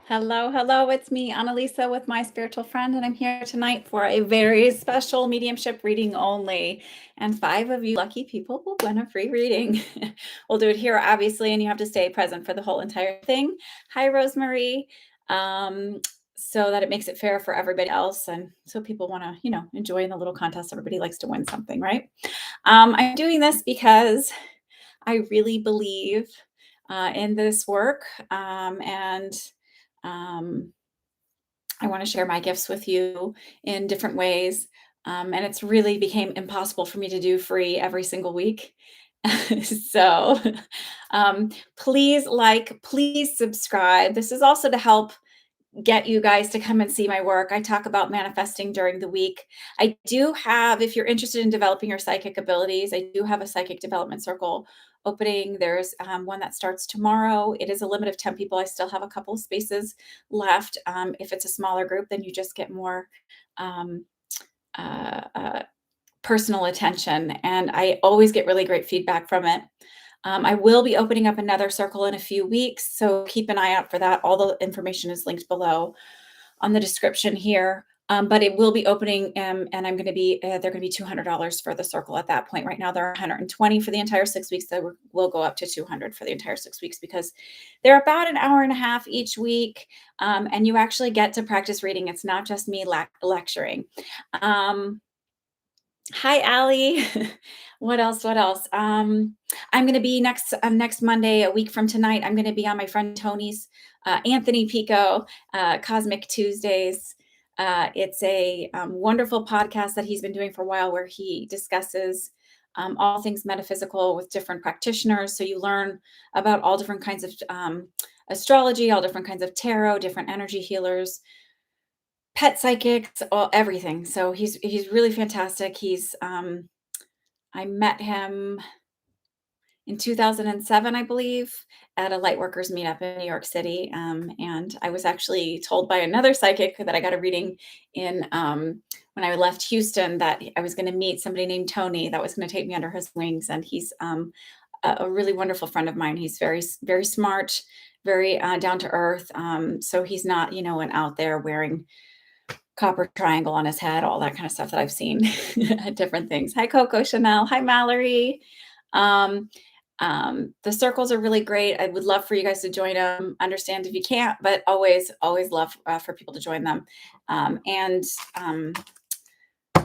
Hello, hello. It's me, Annalisa, with my spiritual friend, and I'm here tonight for a very special mediumship reading only. And 5 of you lucky people will win a free reading. We'll do it here, obviously, and you have to stay present for the whole entire thing. Hi, Rosemary. Um, so that it makes it fair for everybody else, and so people want to, enjoy in the little contest. Everybody likes to win something, right? I'm doing this because I really believe in this work, and um, I want to share my gifts with you in different ways. And it's really became impossible for me to do free every single week. so um, please subscribe. This is also to help get you guys to come and see my work. I talk about manifesting during the week. I do have, if you're interested in developing your psychic abilities, I do have a psychic development circle opening. There's one that starts tomorrow. It is a limit of 10 people. I still have a couple of spaces left. If it's a smaller group, then you just get more um, uh, uh, personal attention. And I always get really great feedback from it. I will be opening up another circle in a few weeks, so keep an eye out for that. All the information is linked below on the description here. But it will be opening, and I'm going to be they're going to be $200 for the circle at that point. Right now, they're 120 for the entire 6 weeks. So we'll go up to 200 for the entire 6 weeks because they're about an hour and a half each week, and you actually get to practice reading. It's not just me lecturing. Hi, Allie. What else? What else? I'm going to be next Monday, a week from tonight. I'm going to be on my friend Tony's Anthony Picco Cosmic Tuesdays. It's a wonderful podcast that he's been doing for a while, where he discusses all things metaphysical with different practitioners. So you learn about all different kinds of astrology, all different kinds of tarot, different energy healers, pet psychics, everything. So he's really fantastic. I met him in 2007, I believe, at a lightworkers meetup in New York City. And I was actually told by another psychic that I got a reading in when I left Houston, that I was going to meet somebody named Tony that was going to take me under his wings. And he's a really wonderful friend of mine. He's very, very smart, very down to earth. So he's not, an out there wearing copper triangle on his head, all that kind of stuff that I've seen, different things. Hi, Coco Chanel. Hi, Mallory. Um, the circles are really great. I would love for you guys to join them. Understand if you can't, but always love for people to join them. And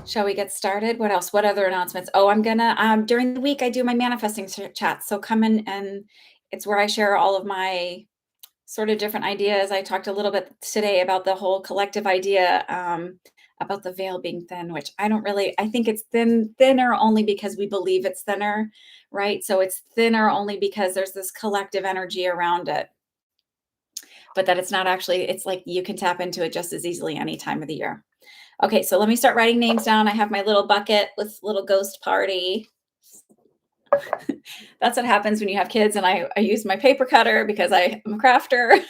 shall we get started? What else? What other announcements? Oh, I'm gonna during the week I do my manifesting chats. So come in, and it's where I share all of my sort of different ideas. I talked a little bit today about the whole collective idea, about the veil being thin, which I think it's thinner only because we believe it's thinner, right? So it's thinner only because there's this collective energy around it, but that it's not actually, it's like you can tap into it just as easily any time of the year. Okay, so let me start writing names down. I have my little bucket with little ghost party. That's what happens when you have kids, and I use my paper cutter because I'm a crafter.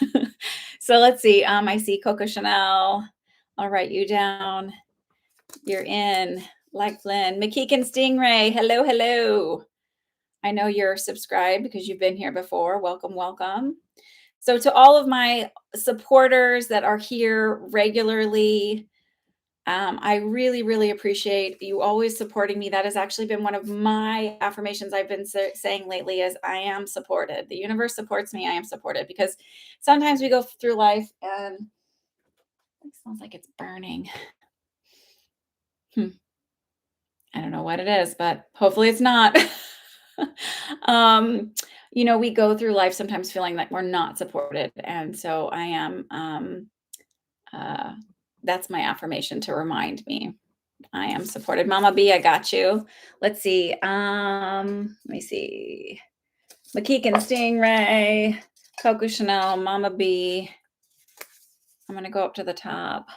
So let's see. I see Coco Chanel. I'll write you down. You're in. Like Flynn. McKeegan Stingray. Hello, hello. I know you're subscribed because you've been here before. Welcome, welcome. So to all of my supporters that are here regularly, I really, really appreciate you always supporting me. That has actually been one of my affirmations I've been saying lately, is I am supported. The universe supports me. I am supported, because sometimes we go through life and it sounds like it's burning. I don't know what it is, but hopefully it's not. We go through life sometimes feeling like we're not supported. And so I am, that's my affirmation to remind me. I am supported. Mama B, I got you. Let's see. Let me see. McKeegan Stingray, Coco Chanel, Mama B. I'm going to go up to the top.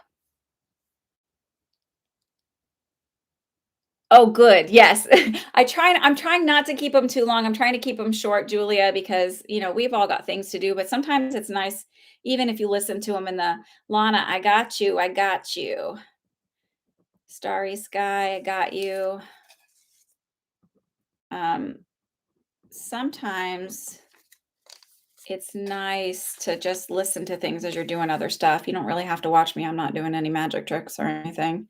Oh, good. Yes. I'm trying not to keep them too long. I'm trying to keep them short, Julia, because, we've all got things to do, but sometimes it's nice, even if you listen to them in the Lana, I got you. I got you. Starry Sky, I got you. Sometimes it's nice to just listen to things as you're doing other stuff. You don't really have to watch me. I'm not doing any magic tricks or anything.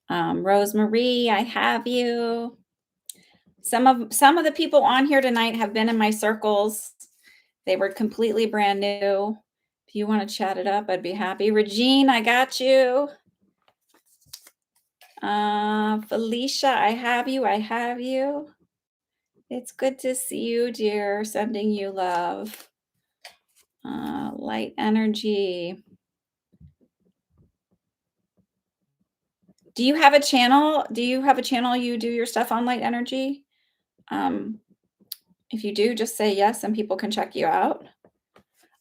Rosemarie, I have you. Some of the people on here tonight have been in my circles. They were completely brand new. If you want to chat it up, I'd be happy. Regine, I got you. Felicia, I have you. I have you. It's good to see you, dear. Sending you love. Light energy. Do you have a channel? Do you have a channel you do your stuff on light energy? If you do, just say yes and people can check you out.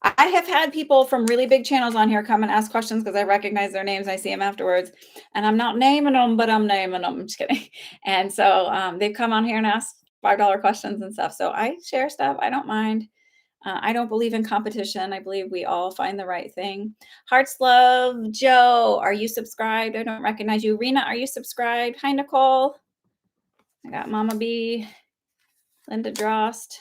I have had people from really big channels on here come and ask questions because I recognize their names. I see them afterwards, and I'm not naming them, but I'm naming them. I'm just kidding. And so they've come on here and asked $5 questions and stuff. So I share stuff. I don't mind. I don't believe in competition. I believe we all find the right thing. Hearts love, Joe. Are you subscribed? I don't recognize you. Rena, are you subscribed? Hi, Nicole. I got Mama B, Linda Drost.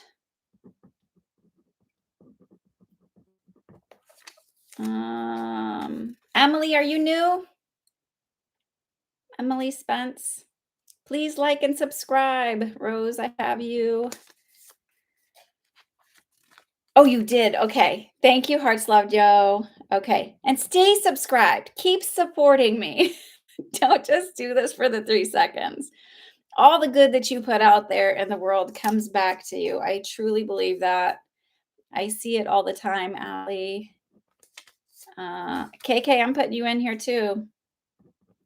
Emily, are you new? Emily Spence. Please like and subscribe. Rose, I have you. Oh, you did. Okay. Thank you, Hearts Love Joe. Okay. And stay subscribed. Keep supporting me. Don't just do this for the 3 seconds. All the good that you put out there in the world comes back to you. I truly believe that. I see it all the time, Allie. KK, I'm putting you in here too.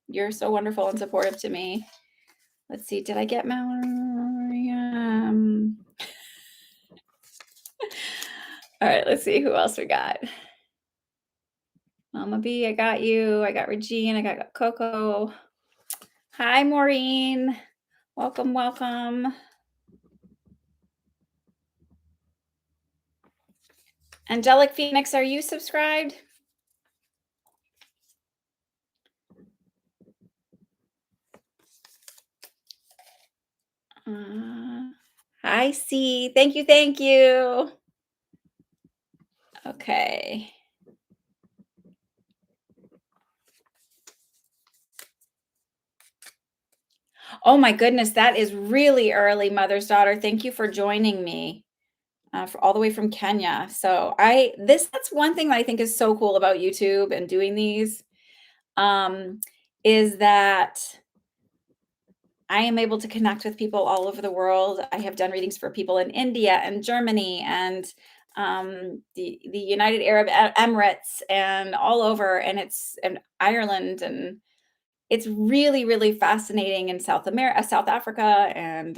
You're so wonderful and supportive to me. Let's see. Did I get Mallory? All right. Let's see who else we got. Mama B, I got you. I got Regine. I got Coco. Hi, Maureen. Welcome, welcome. Angelic Phoenix, are you subscribed? I see. Thank you. Thank you. Okay. Oh my goodness, that is really early, Mother's Daughter. Thank you for joining me. For all the way from Kenya. So that's one thing that I think is so cool about YouTube and doing these, is that I am able to connect with people all over the world. I have done readings for people in India and Germany and the United Arab Emirates and all over, and Ireland, and it's really, really fascinating in South Africa, and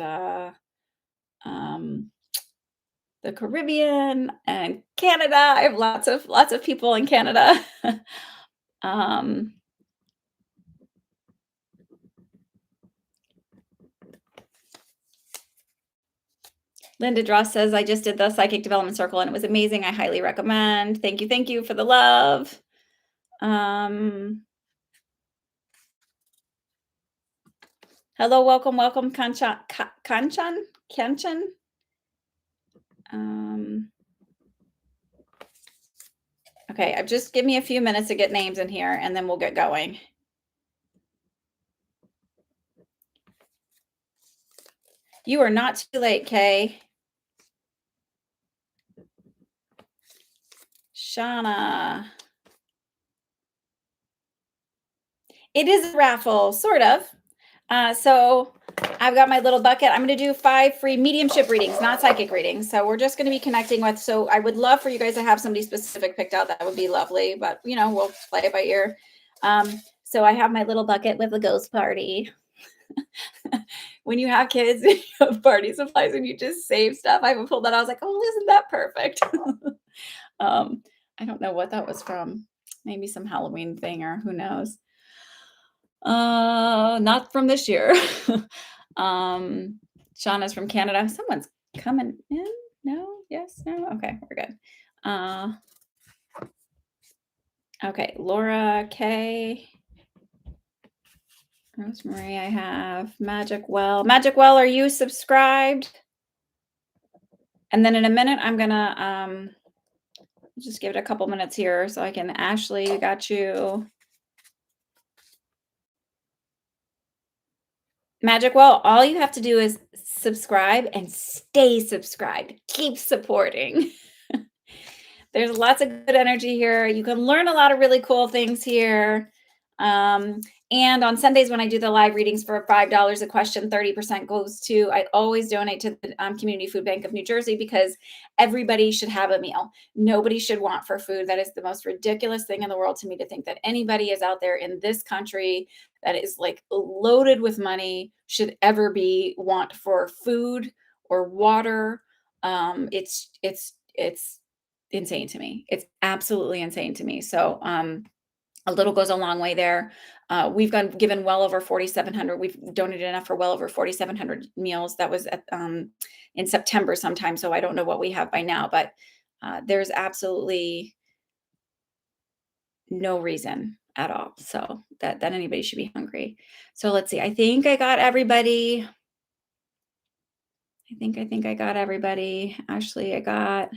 the Caribbean and Canada. I have lots of people in Canada. Linda Dross says, I just did the Psychic Development Circle and it was amazing. I highly recommend. Thank you. Thank you for the love. Hello, welcome, welcome, Kanchan. Okay, just give me a few minutes to get names in here and then we'll get going. You are not too late, Kay. Shauna. It is a raffle, sort of. So I've got my little bucket. I'm going to do 5 free mediumship readings, not psychic readings. So we're just going to be connecting with, so I would love for you guys to have somebody specific picked out. That would be lovely, but we'll play it by ear. So I have my little bucket with the ghost party. When you have kids and you have party supplies and you just save stuff, I haven't pulled that. I was like, oh, isn't that perfect? I don't know what that was from. Maybe some Halloween thing or who knows. Not from this year. Shauna's from Canada. Someone's coming in. No, yes, no. Okay, we're good. Okay, Laura K. Rosemary, I have Magic Well. Magic Well, are you subscribed? And then in a minute, I'm gonna Just give it a couple minutes here so I can, Ashley, we got you. Magic Well, all you have to do is subscribe and stay subscribed. Keep supporting. There's lots of good energy here. You can learn a lot of really cool things here. Um, and on Sundays, when I do the live readings for $5 a question, 30% goes to, I always donate to the Community Food Bank of New Jersey, because everybody should have a meal. Nobody should want for food. That is the most ridiculous thing in the world to me, to think that anybody is out there in this country that is like loaded with money should ever be want for food or water. It's insane to me. It's absolutely insane to me. So a little goes a long way there. We've given well over 4,700. We've donated enough for well over 4,700 meals. That was in September sometime. So I don't know what we have by now, but there's absolutely no reason at all. So that anybody should be hungry. So let's see. I think I got everybody. I think I got everybody. Actually, I got.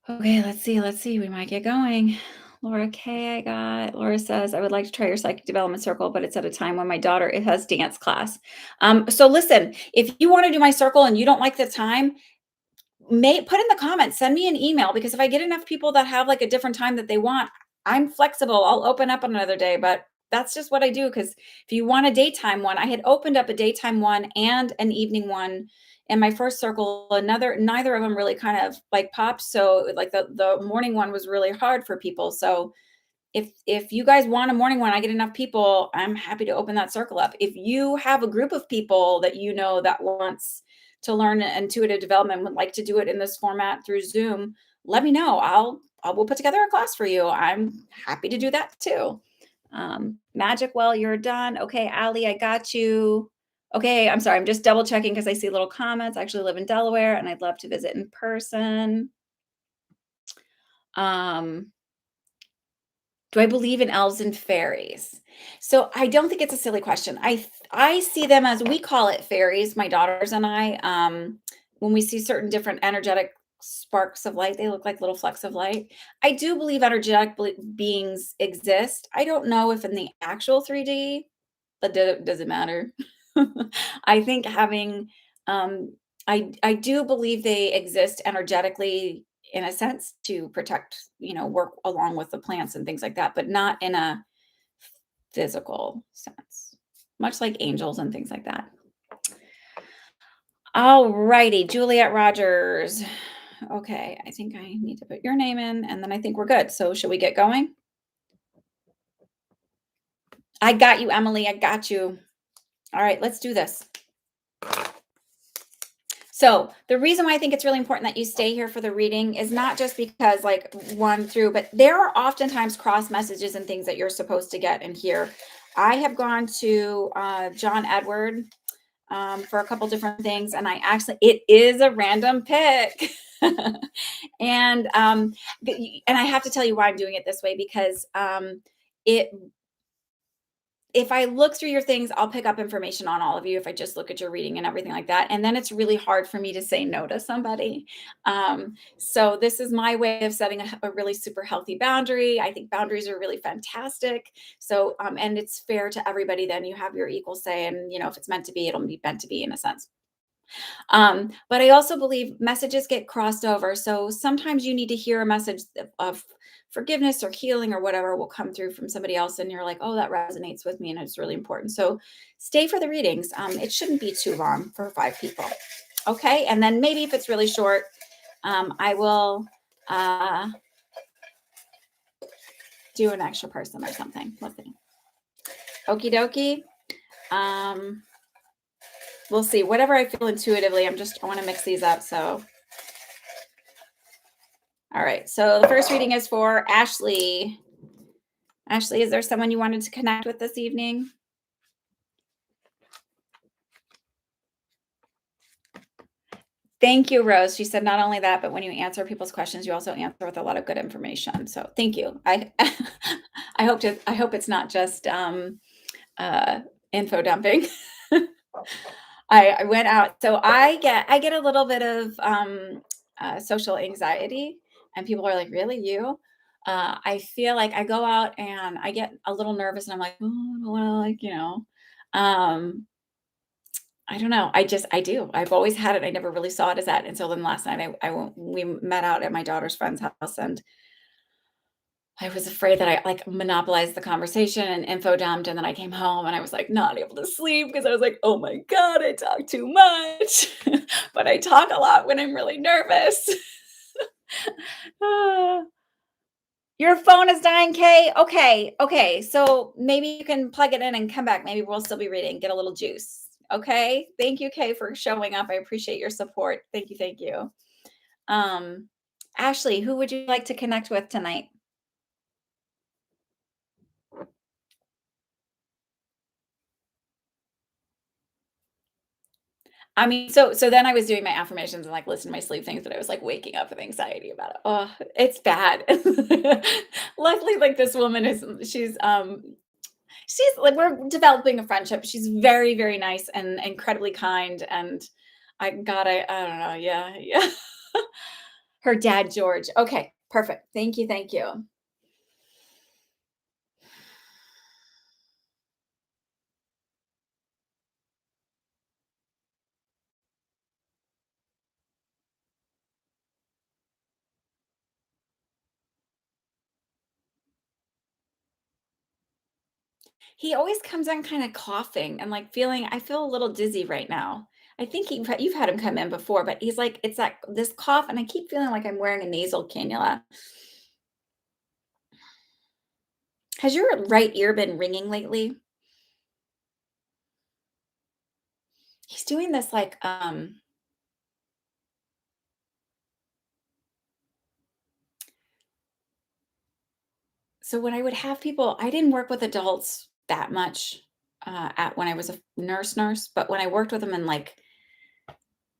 Okay, let's see. We might get going. Laura K, I got. Laura says, I would like to try your psychic development circle, but it's at a time when my daughter it has dance class. So listen, if you want to do my circle and you don't like the time, put in the comments, send me an email, because if I get enough people that have like a different time that they want, I'm flexible. I'll open up another day, but that's just what I do. Because if you want a daytime one, I had opened up a daytime one and an evening one in my first circle. Neither of them really kind of like popped. So like the morning one was really hard for people. So if you guys want a morning one, I get enough people, I'm happy to open that circle up. If you have a group of people that you know that wants to learn intuitive development, would like to do it in this format through Zoom, let me know. We'll put together a class for you. I'm happy to do that too. Magic Well, you're done. Okay, Allie, I got you. Okay, I'm sorry. I'm just double checking because I see little comments. I actually live in Delaware and I'd love to visit in person. Do I believe in elves and fairies? So I don't think it's a silly question. I see them as, we call it fairies, my daughters and I. When we see certain different energetic sparks of light, they look like little flecks of light. I do believe energetic beings exist. I don't know if in the actual 3D, but does it matter? I think having, um, I do believe they exist energetically, in a sense, to protect, work along with the plants and things like that, but not in a physical sense, much like angels and things like that. All righty, Juliet Rogers. Okay, I think I need to put your name in, and then I think we're good. So should we get going? I got you, Emily. I got you. All right, let's do this. So the reason why I think it's really important that you stay here for the reading is not just because like one through, but there are oftentimes cross messages and things that you're supposed to get in here. I have gone to John Edward for a couple different things, and it is a random pick. and I have to tell you why I'm doing it this way, because it if I look through your things, I'll pick up information on all of you if I just look at your reading and everything like that. And then it's really hard for me to say no to somebody. So this is my way of setting a really super healthy boundary. I think boundaries are really fantastic. So, and it's fair to everybody. Then you have your equal say, and if it's meant to be, it'll be meant to be, in a sense. But I also believe messages get crossed over. So sometimes you need to hear a message of forgiveness or healing or whatever will come through from somebody else. And you're like, oh, that resonates with me. And it's really important. So stay for the readings. It shouldn't be too long for 5 people. Okay. And then maybe if it's really short, I will do an extra person or something. Let's see. Okie dokie. We'll see. Whatever I feel intuitively. I want to mix these up. So, all right. So the first reading is for Ashley. Ashley, is there someone you wanted to connect with this evening? Thank you, Rose. She said not only that, but when you answer people's questions, you also answer with a lot of good information. So thank you. I hope it's not just info dumping. I went out. So I get a little bit of social anxiety. And people are like, "Really, you?" I feel like I go out and I get a little nervous and I'm like, "Oh, I don't wanna, like, um, I don't know. I do. I've always had it. I never really saw it as that until then last night we met out at my daughter's friend's house, and I was afraid that I, like, monopolized the conversation and info dumped, and then I came home and I was, like, not able to sleep because I was like, "Oh my god, I talk too much." But I talk a lot when I'm really nervous. Ah. Your phone is dying, Kay? Okay, okay, so maybe you can plug it in and come back. Maybe we'll still be reading, get a little juice, okay? Thank you, Kay, for showing up. I appreciate your support. Thank you, thank you. Um, Ashley, who would you like to connect with tonight? I mean, so then I was doing my affirmations and, like, listening to my sleep things, but I was, like, waking up with anxiety about it. Oh, it's bad. Luckily, like, this woman is she's like, we're developing a friendship. She's very, very nice and incredibly kind, and I don't know, yeah, yeah. Her dad, George. Okay, perfect. Thank you, thank you. He always comes in kinda coughing and, like, feeling I feel a little dizzy right now. I think you've had him come in before, but he's like it's that this cough, and I keep feeling like I'm wearing a nasal cannula. Has your right ear been ringing lately? He's doing this, like, so when I would have people I didn't work with adults that much, at when I was a nurse, but when I worked with them in, like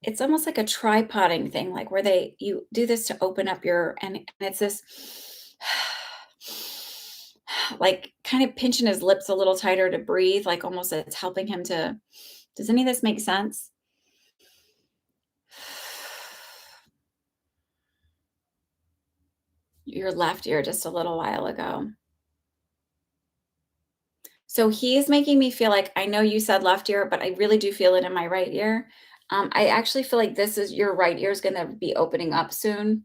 it's almost like a tripoding thing, like, where you do this to open up and it's this like, kind of pinching his lips a little tighter to breathe, like, almost it's helping him to does any of this make sense? Your left ear just a little while ago. So he's making me feel like I know you said left ear, but I really do feel it in my right ear. I actually feel like this is your right ear is gonna be opening up soon.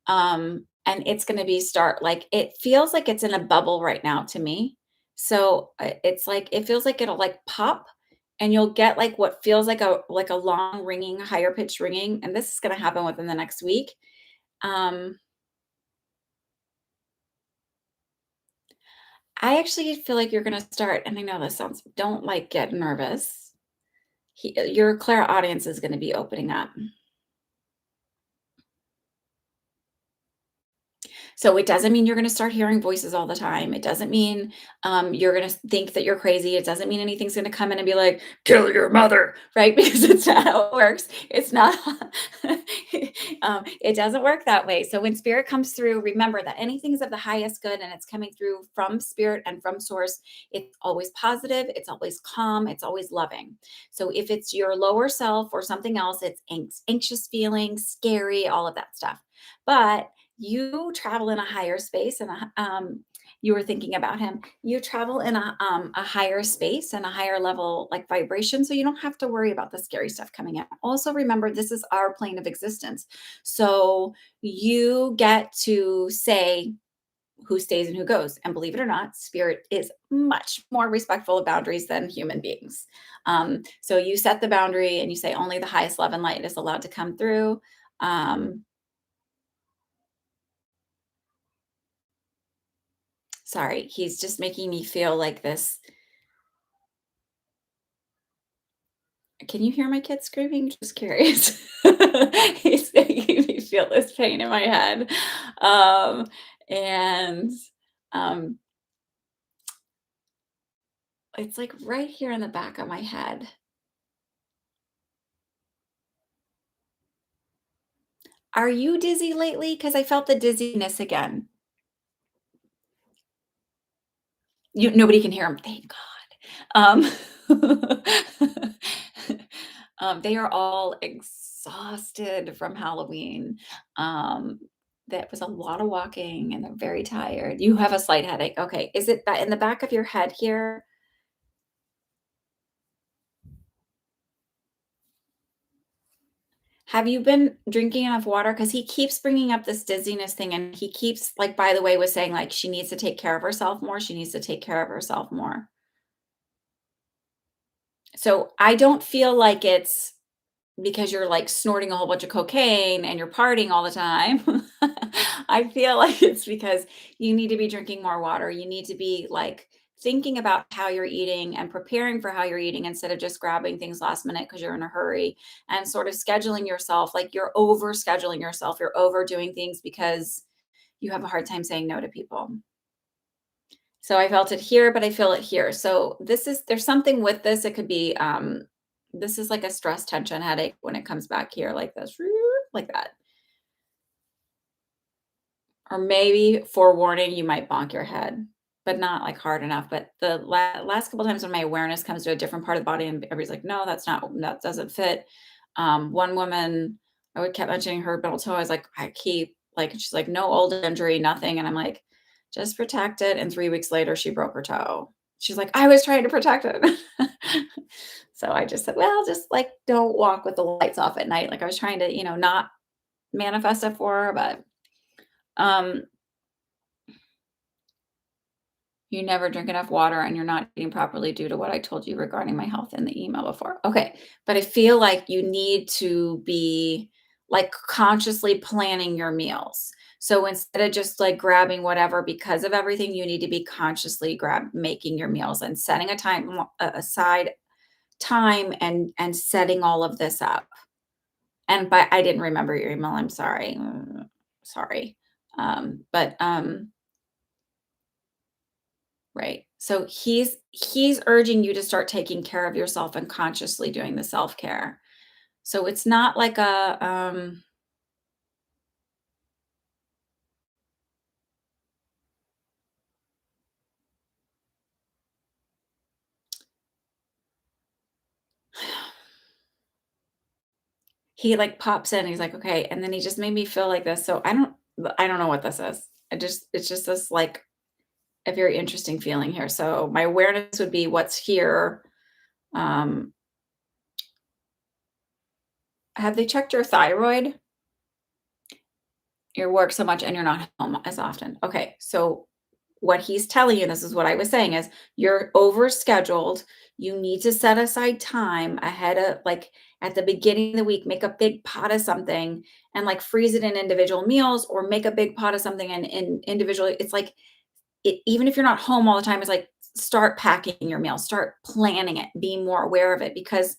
And it's gonna be start like it feels like it's in a bubble right now to me. So it's like it feels like it'll like pop and you'll get like what feels like a long ringing, higher pitched ringing. And this is gonna happen within the next week. Um, I actually feel like you're gonna start, and I know this sounds don't like get nervous. Your clairaudience is gonna be opening up. So it doesn't mean you're going to start hearing voices all the time. It doesn't mean you're going to think that you're crazy. It doesn't mean anything's going to come in and be like, kill your mother, right? Because it's not how it works. It's not, it doesn't work that way. So when spirit comes through, remember that anything is of the highest good and it's coming through from spirit and from source. It's always positive, it's always calm, it's always loving. So if it's your lower self or something else, it's anxious feelings, scary, all of that stuff. But you travel in a higher space and you were thinking about him you travel in a higher space and a higher level like vibration so you don't have to worry about the scary stuff coming in. Also remember this is our plane of existence, so you get to say who stays and who goes, and believe it or not spirit is much more respectful of boundaries than human beings. So you set the boundary and you say only the highest love and light is allowed to come through. um, Sorry, he's just making me feel like this. Can you hear my kid screaming? Just curious. He's making me feel this pain in my head. Um, and um, it's like right here in the back of my head. Are you dizzy lately? Because I felt the dizziness again. Nobody can hear him. Thank God. They are all exhausted from Halloween. Um, That was a lot of walking and they're very tired. You have a slight headache. Okay. Is it in the back of your head here? Have you been drinking enough water? Because he keeps bringing up this dizziness thing, and he keeps, like, by the way, was saying, like, she needs to take care of herself more. She needs to take care of herself more. So I don't feel like it's because you're like snorting a whole bunch of cocaine and you're partying all the time. I feel like it's because you need to be drinking more water. You need to be like thinking about how you're eating and preparing for how you're eating instead of just grabbing things last minute because you're in a hurry, and sort of scheduling yourself. Like, you're over scheduling yourself, you're overdoing things because you have a hard time saying no to people. So I felt it here, but I feel it here. So there's something with this. It could be this is like a stress tension headache when it comes back here like this, like that. Or maybe, forewarning, you might bonk your head, but not like hard enough. But the last couple times when my awareness comes to a different part of the body and everybody's like, no, that doesn't fit. One woman, I would kept mentioning her middle toe. I was like, I keep like, she's like, no old injury, nothing. And I'm like, just protect it. And 3 weeks later, she broke her toe. She's like, I was trying to protect it. So I just said, well, just like don't walk with the lights off at night. Like, I was trying to, not manifest it for her, but um you never drink enough water and you're not eating properly due to what I told you regarding my health in the email before. Okay. But I feel like you need to be like consciously planning your meals. So instead of just like grabbing whatever because of everything, you need to be consciously making your meals and setting a time aside time and setting all of this up. And but I didn't remember your email. I'm sorry. Sorry. But Right. So he's urging you to start taking care of yourself and consciously doing the self-care. So it's not like a he like pops in, he's like, "Okay," and then he just made me feel like this. So I don't know what this is. It's just this like a very interesting feeling here. So my awareness would be what's here. Um have they checked your thyroid? You work so much and you're not home as often. Okay. So what he's telling you, this is what I was saying, is you're overscheduled. You need to set aside time ahead of, like, at the beginning of the week, make a big pot of something and like freeze it in individual meals, or make a big pot of something and in individually. It's like even if you're not home all the time, it's like start packing your meals, start planning it, be more aware of it, because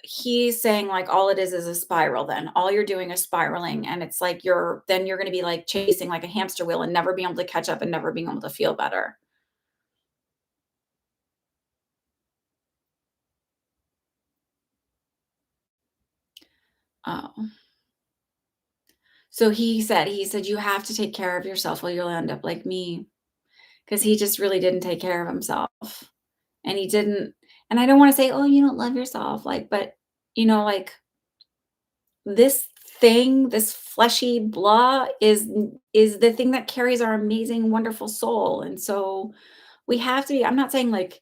he's saying like all it is a spiral. Then all you're doing is spiraling, and it's like you're going to be like chasing like a hamster wheel and never being able to catch up and never being able to feel better. Oh. So he said you have to take care of yourself or you'll end up like me, because he just really didn't take care of himself. And he didn't, and I don't want to say, oh, you don't love yourself, like, but like, this thing, this fleshy blah is the thing that carries our amazing, wonderful soul. And so we have to be, I'm not saying like,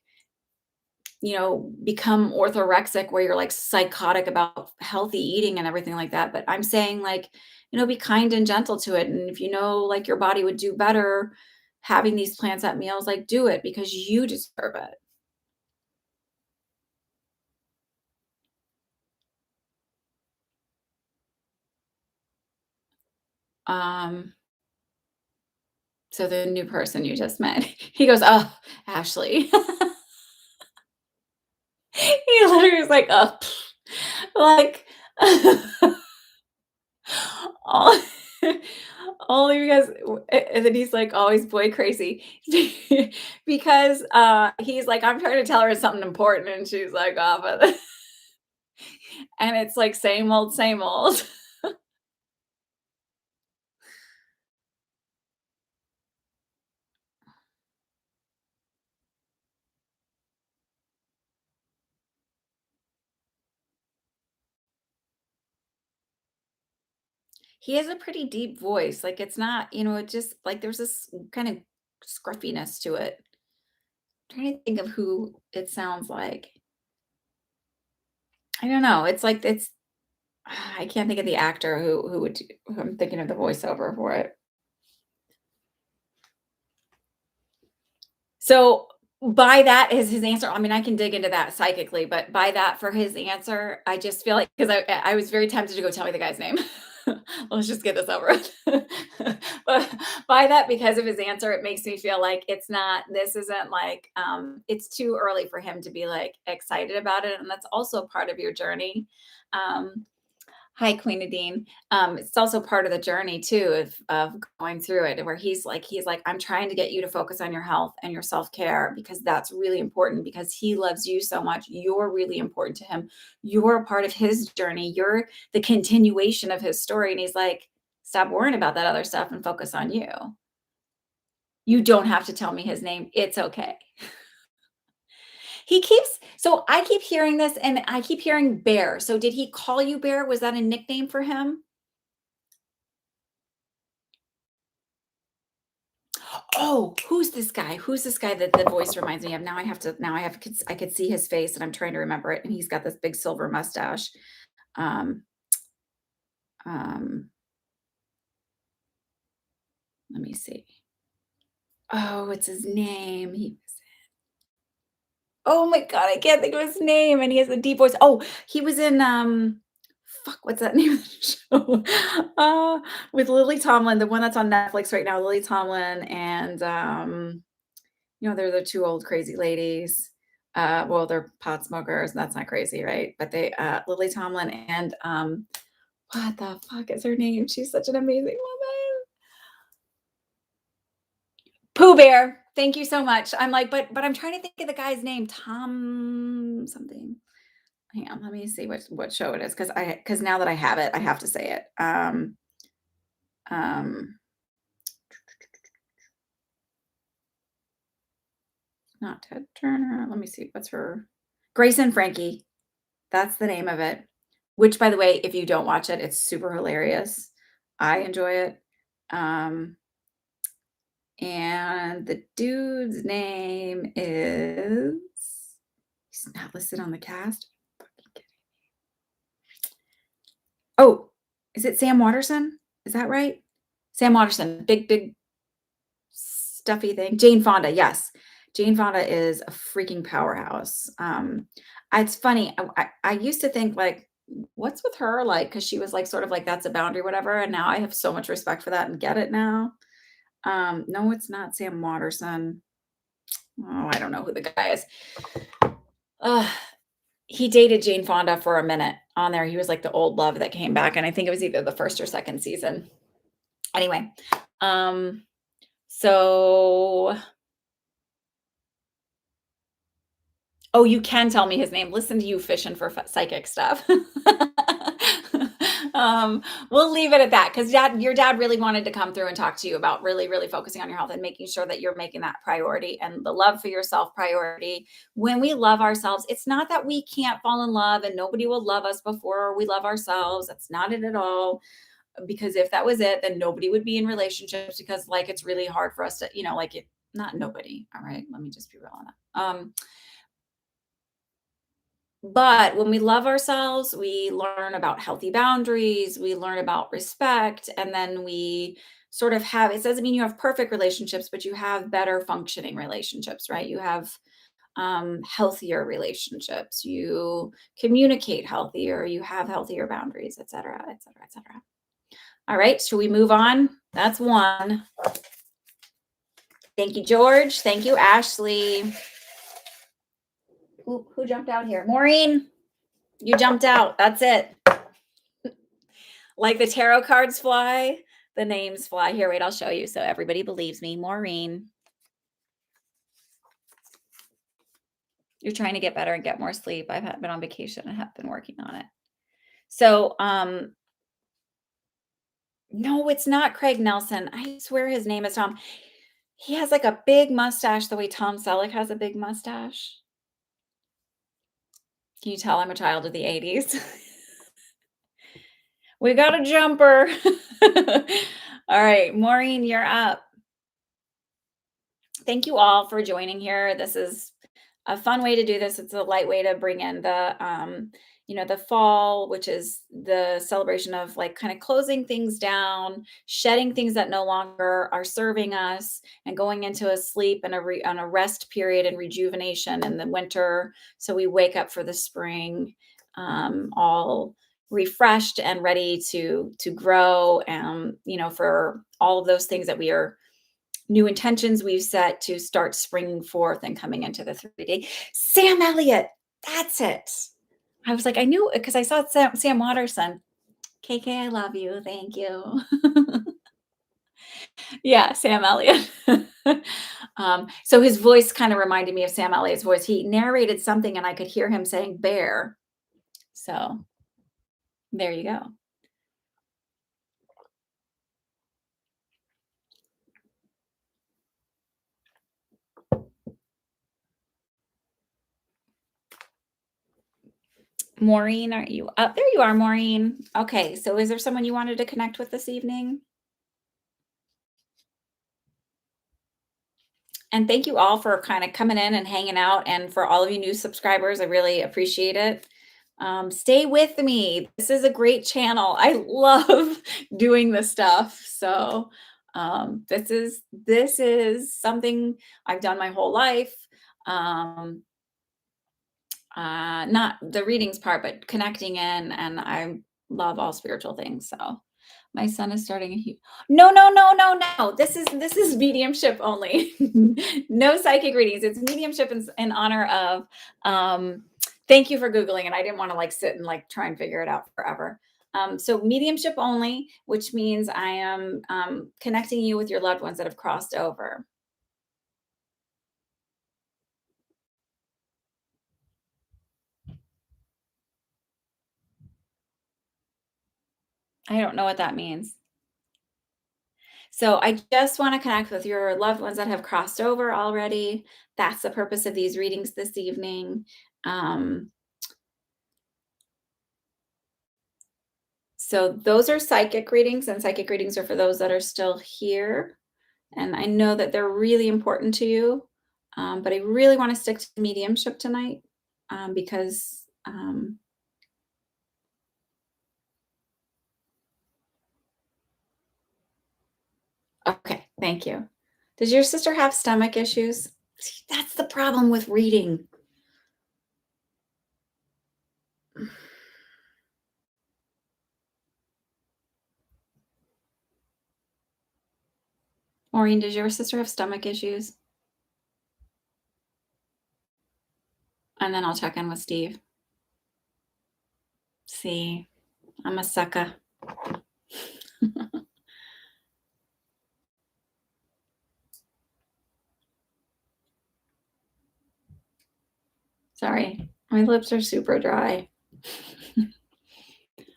become orthorexic where you're like psychotic about healthy eating and everything like that. But I'm saying like, be kind and gentle to it. And if you know like your body would do better having these plants at meals, like do it because you deserve it. Um, so the new person you just met, he goes, "Oh, Ashley." He literally was like, "Oh, pfft." Like, all only because and then he's, like, always boy crazy because, he's like, "I'm trying to tell her something important," and she's like, "Oh, but" and it's like same old, same old. He has a pretty deep voice, like, it's not, it just like, there's this kind of scruffiness to it. Trying to think of who it sounds like. I don't know, it's like it's I can't think of the actor who would do who I'm thinking of the voiceover for it. So, by that is his answer. I mean, I can dig into that psychically, but by that for his answer, I just feel like because I was very tempted to go tell me the guy's name. Let's just get this over with. But by that, because of his answer, it makes me feel like this isn't like, it's too early for him to be like excited about it. And that's also part of your journey. Um, Hi, Queen Nadine. It's also part of the journey too of going through it, where he's like, I'm trying to get you to focus on your health and your self care because that's really important because he loves you so much. You're really important to him. You're a part of his journey. You're the continuation of his story. And he's like, stop worrying about that other stuff and focus on you. You don't have to tell me his name. It's okay. So I keep hearing this and I keep hearing Bear. So did he call you Bear? Was that a nickname for him? Oh, who's this guy? Who's this guy that the voice reminds me of? Now I could see his face and I'm trying to remember it. And he's got this big silver mustache. Um, um, Let me see. Oh, what's his name? Oh my God, I can't think of his name. And he has a deep voice. Oh, he was in fuck, what's that name of the show? With Lily Tomlin, the one that's on Netflix right now, Lily Tomlin and they're the 2 old crazy ladies. Well, they're pot smokers, and that's not crazy, right? But Lily Tomlin and, what the fuck is her name? She's such an amazing woman. Pooh Bear. Thank you so much. I'm like, but I'm trying to think of the guy's name, Tom something. Hang on, let me see what show it is because now that I have it, I have to say it. Um, Not Ted Turner. Let me see, what's her Grace and Frankie. That's the name of it. Which, by the way, if you don't watch it, it's super hilarious. I enjoy it. Um, and the dude's name is he's not listed on the cast. Fucking kidding. Oh, is it Sam Waterston? Is that right? Sam Waterston, big stuffy thing. Jane Fonda, yes. Jane Fonda is a freaking powerhouse. It's funny. I used to think like, what's with her? Like, because she was like sort of like that's a boundary, whatever. And now I have so much respect for that and get it now. No, it's not Sam Waterston. Oh, I don't know who the guy is. He dated Jane Fonda for a minute on there. He was like the old love that came back, and I think it was either the first or second season. Anyway, so oh, you can tell me his name. Listen to you fishing for psychic stuff. We'll leave it at that because your dad really wanted to come through and talk to you about really, really focusing on your health and making sure that you're making that priority and the love for yourself priority. When we love ourselves, it's not that we can't fall in love and nobody will love us before we love ourselves. That's not it at all. Because if that was it, then nobody would be in relationships because like it's really hard for us to, like it, not nobody. All right. Let me just be real on that. But when we love ourselves, we learn about healthy boundaries, we learn about respect, and then we sort of have it doesn't mean you have perfect relationships, but you have better functioning relationships, right? You have healthier relationships, you communicate healthier, you have healthier boundaries, et cetera, et cetera, et cetera. All right, should we move on? That's one. Thank you, George. Thank you, Ashley. Who jumped out here? Maureen, you jumped out. That's it. Like the tarot cards fly, the names fly. Here, wait, I'll show you so everybody believes me. Maureen. You're trying to get better and get more sleep. I've been on vacation and have been working on it. So, no, it's not Craig Nelson. I swear his name is Tom. He has like a big mustache the way Tom Selleck has a big mustache. Can you tell I'm a child of the 80s? We got a jumper. All right, Maureen, you're up. Thank you all for joining here. This is a fun way to do this. It's a light way to bring in the fall, which is the celebration of like kind of closing things down, shedding things that no longer are serving us, and going into a sleep and on a rest period and rejuvenation in the winter. So we wake up for the spring, all refreshed and ready to grow, and for all of those things that we are new intentions we've set to start springing forth and coming into the 3D. Sam Elliott, that's it. I was like, I knew it because I saw Sam Watterson. KK, I love you. Thank you. Yeah, Sam Elliott. So his voice kind of reminded me of Sam Elliott's voice. He narrated something and I could hear him saying bear. So there you go. Maureen, are you up? There you are, Maureen. Okay, so is there someone you wanted to connect with this evening? And thank you all for kind of coming in and hanging out. And for all of you new subscribers, I really appreciate it. Stay with me. This is a great channel. I love doing this stuff. So this is something I've done my whole life. Not the readings part, but connecting in, and I love all spiritual things. So my son is starting no, no, no, no, no. This is mediumship only. No psychic readings. It's mediumship in honor of thank you for Googling, and I didn't want to like sit and like try and figure it out forever. So mediumship only, which means I am connecting you with your loved ones that have crossed over. I don't know what that means. So I just want to connect with your loved ones that have crossed over already. That's the purpose of these readings this evening. Um, so those are psychic readings, and psychic readings are for those that are still here. And I know that they're really important to you, but I really want to stick to mediumship tonight because okay, thank you. Does your sister have stomach issues? See, that's the problem with reading. Maureen, does your sister have stomach issues? And then I'll check in with Steve. See, I'm a sucker. Sorry, my lips are super dry.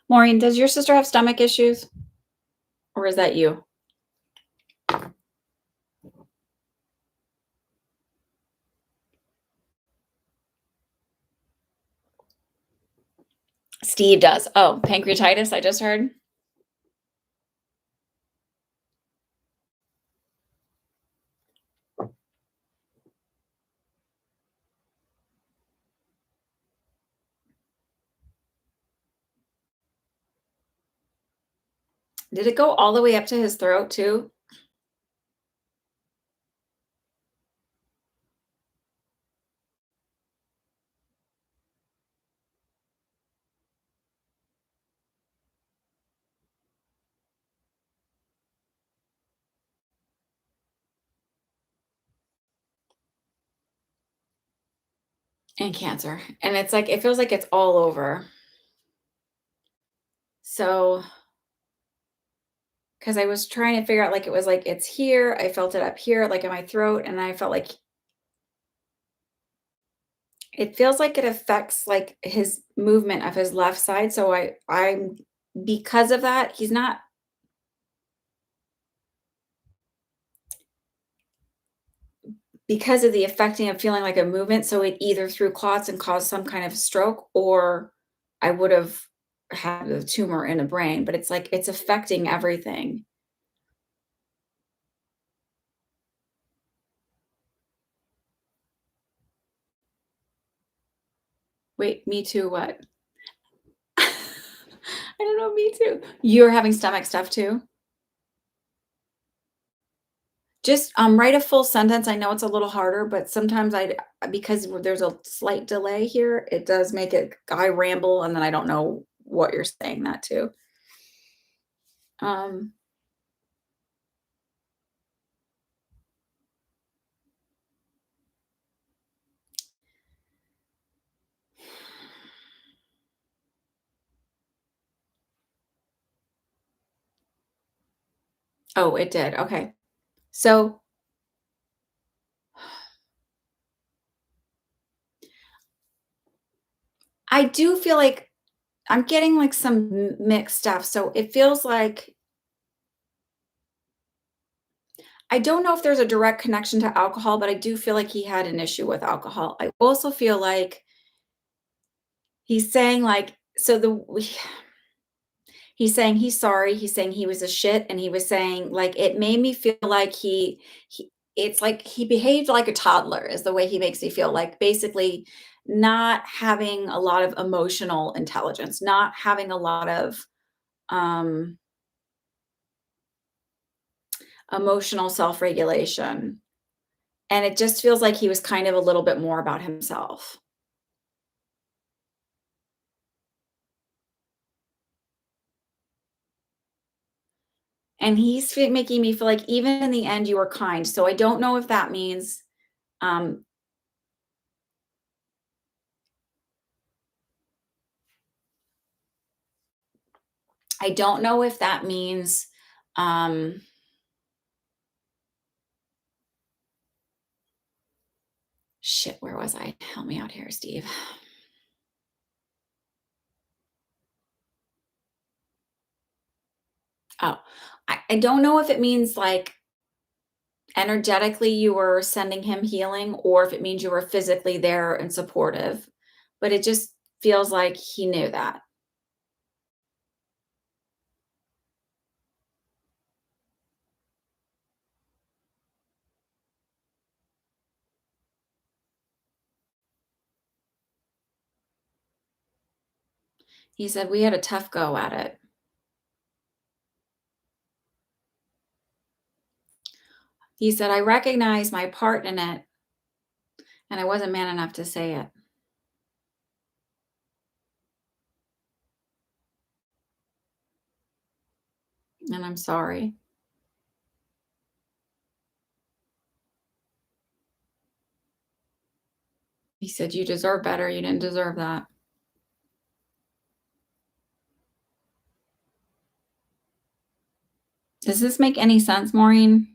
Maureen, does your sister have stomach issues? Or is that you? Steve does. Oh, pancreatitis, I just heard. Did it go all the way up to his throat too? And cancer. And it's like, it feels like it's all over. So, because I was trying to figure out, like, it was like, it's here. I felt it up here, like in my throat. And I felt like it feels like it affects like his movement of his left side. So I'm because of that, he's not because of the affecting of feeling like a movement. So it either threw clots and caused some kind of stroke, or I would have had a tumor in the brain, but it's like it's affecting everything. Wait, me too, what? I don't know, me too. You're having stomach stuff too? Just, write a full sentence. I know it's a little harder, but sometimes because there's a slight delay here, it does make it I ramble, and then I don't know what you're saying that to. Um, oh, it did, okay. So, I do feel like I'm getting, like, some mixed stuff, so it feels like I don't know if there's a direct connection to alcohol, but I do feel like he had an issue with alcohol. I also feel like he's saying, like so the he's saying he's sorry, he's saying he was a shit, and he was saying, like, it made me feel like he it's like he behaved like a toddler is the way he makes me feel, like, basically not having a lot of emotional intelligence, not having a lot of, um, emotional self-regulation, and it just feels like he was kind of a little bit more about himself. And making me feel like even in the end you were kind, so I don't know if that means, um I don't know if that means, um shit, where was I? Help me out here, Steve. Oh, I don't know if it means, like, energetically you were sending him healing or if it means you were physically there and supportive, but it just feels like he knew that. He said, "We had a tough go at it." He said, "I recognize my part in it, and I wasn't man enough to say it, and I'm sorry." He said, "You deserve better, you didn't deserve that." Does this make any sense, Maureen?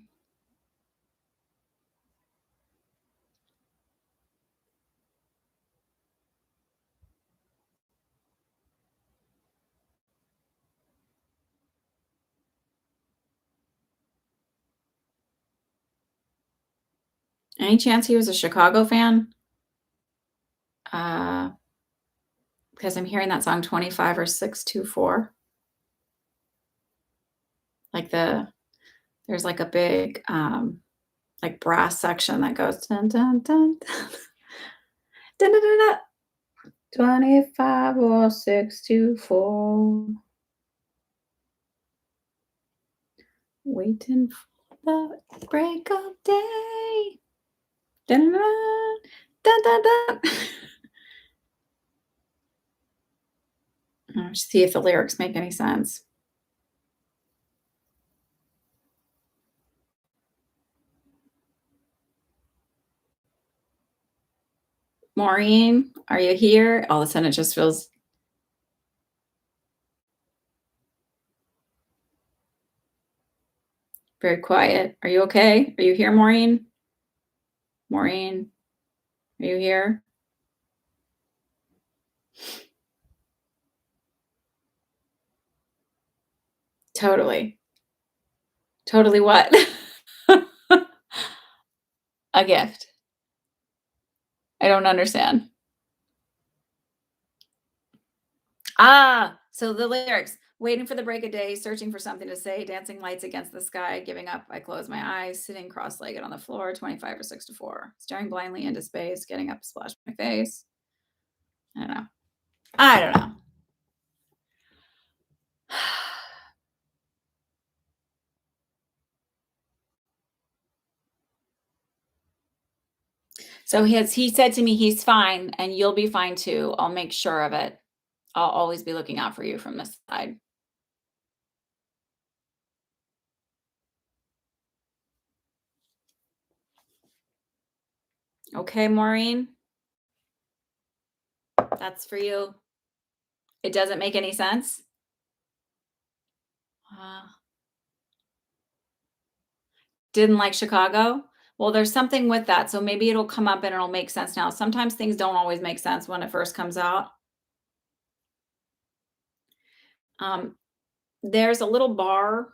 Any chance he was a Chicago fan? Uh, because I'm hearing that song 25 or 624. Like there's like a big like brass section that goes dun dun dun dun dun dun dun. Dun. 25 or 624. Waiting for the break of day. Dun dun dun dun dun. Let's see if the lyrics make any sense. Maureen, are you here? All of a sudden, it just feels very quiet. Are you okay? Are you here, Maureen? Maureen, are you here? Totally. Totally what? A gift. I don't understand. Ah, So the lyrics, waiting for the break of day, searching for something to say, dancing lights against the sky, giving up, I close my eyes, sitting cross-legged on the floor, 25 or 6 to 4, staring blindly into space, getting up to splash my face. I don't know. I don't know. So he said to me, he's fine and you'll be fine too. I'll make sure of it. I'll always be looking out for you from this side. Okay, Maureen, that's for you. It doesn't make any sense. Uh, didn't like Chicago. Well, there's something with that. So maybe it'll come up and it'll make sense now. Sometimes things don't always make sense when it first comes out. Um, there's a little bar.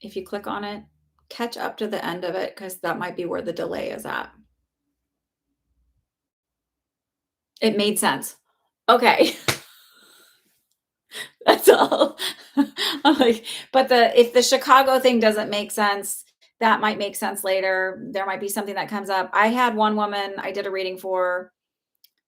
If you click on it, catch up to the end of it because that might be where the delay is at. It made sense. Okay. That's all. I'm like, but if the Chicago thing doesn't make sense, that might make sense later. There might be something that comes up. I had one woman I did a reading for,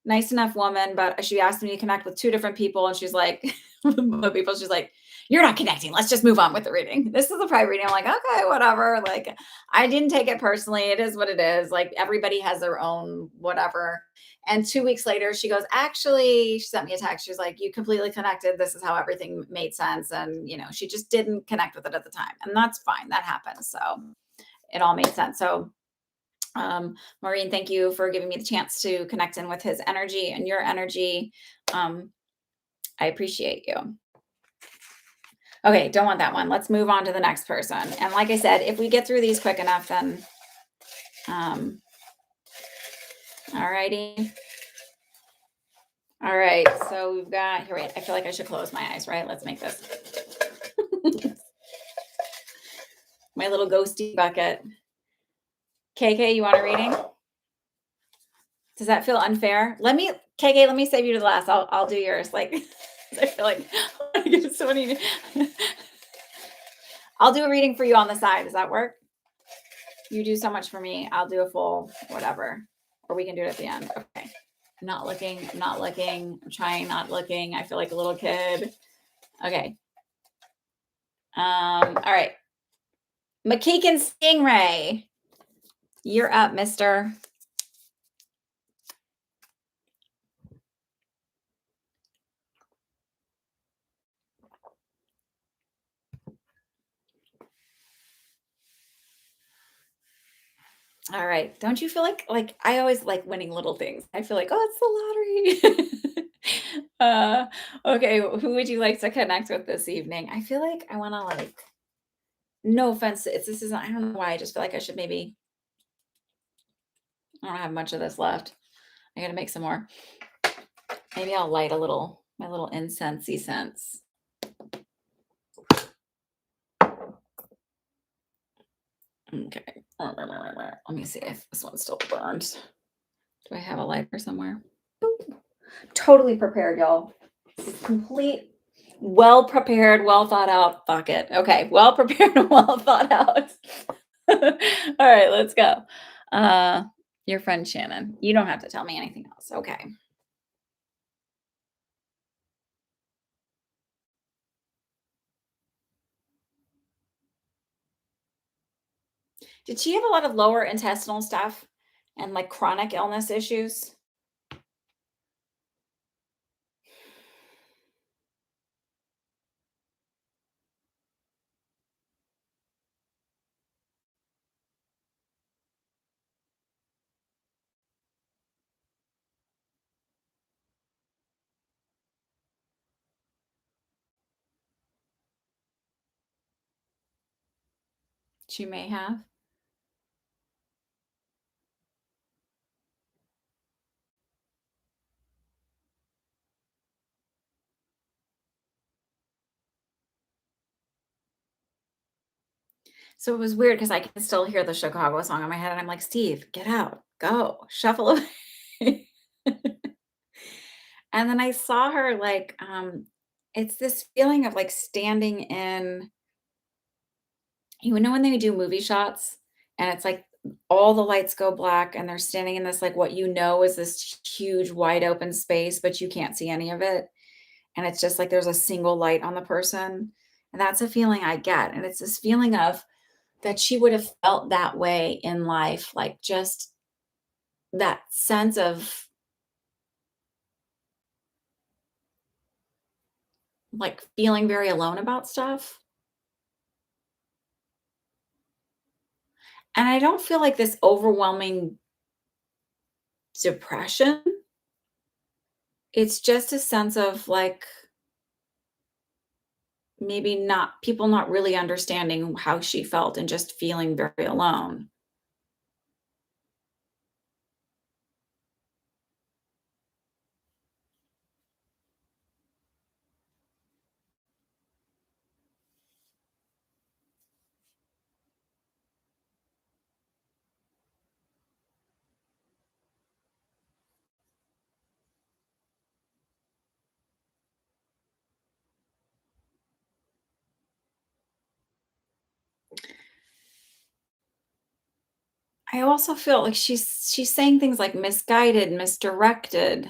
nice enough woman, but she asked me to connect with two different people, and she's like, she's like, "You're not connecting. Let's just move on with the reading." This is a private reading. I'm like, okay, whatever. Like, I didn't take it personally. It is what it is. Like, everybody has their own whatever. And 2 weeks later, she goes, actually, she sent me a text. She's like, you completely connected. This is how everything made sense. And, she just didn't connect with it at the time. And that's fine. That happens. So it all made sense. So, Maureen, thank you for giving me the chance to connect in with his energy and your energy. I appreciate you. Okay, don't want that one. Let's move on to the next person. And like I said, if we get through these quick enough, then all righty. All right, so we've got here. Wait, I feel like I should close my eyes, right? Let's make this my little ghosty bucket. KK, you want a reading? Does that feel unfair? KK, let me save you to the last. I'll do yours. Like, I feel like I get so many. I'll do a reading for you on the side. Does that work? You do so much for me. I'll do a full whatever, or we can do it at the end. Okay. Not looking. I'm trying not looking. I feel like a little kid. Okay. All right. McKeegan Stingray. You're up, mister. All right. Don't you feel like I always like winning little things? I feel like, oh, it's the lottery. Okay, who would you like to connect with this evening? I feel like I want to no offense, this isn't, I don't know why, I just feel like I should maybe, I don't have much of this left. I got to make some more. Maybe I'll light my little incensey scents. Okay. Let me see if this one still burns. Do I have a lighter somewhere? Boop. Totally prepared, y'all. Complete, well prepared, well thought out bucket. Okay, well prepared and well thought out. All right, let's go. Your friend Shannon. You don't have to tell me anything else. Okay. Did she have a lot of lower intestinal stuff and like chronic illness issues? She may have. So it was weird because I can still hear the Chicago song in my head, and I'm like, Steve, get out, go, shuffle away. And then I saw her It's this feeling of, like, standing in you know when they do movie shots, and it's, like, all the lights go black, and they're standing in this, like, what you know is this huge wide open space, but you can't see any of it, and it's just like there's a single light on the person, and that's a feeling I get, and it's this feeling of that she would have felt that way in life, like, just that sense of, like, feeling very alone about stuff, and I don't feel like this overwhelming depression. It's just a sense of, like, maybe not people not really understanding how she felt and just feeling very alone. I also feel like she's saying things like misguided, misdirected.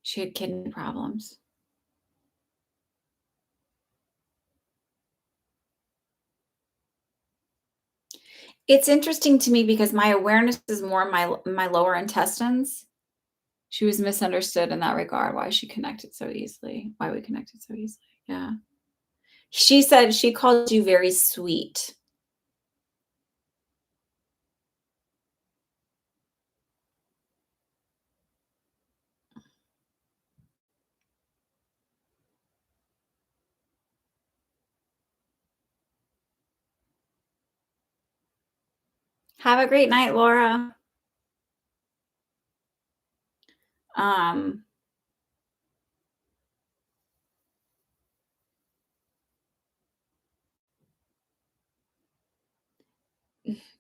She had kidney problems. It's interesting to me because my awareness is more in my lower intestines. She was misunderstood in that regard, why she connected so easily, why we connected so easily. Yeah. She said she called you very sweet. Have a great night, Laura. Um,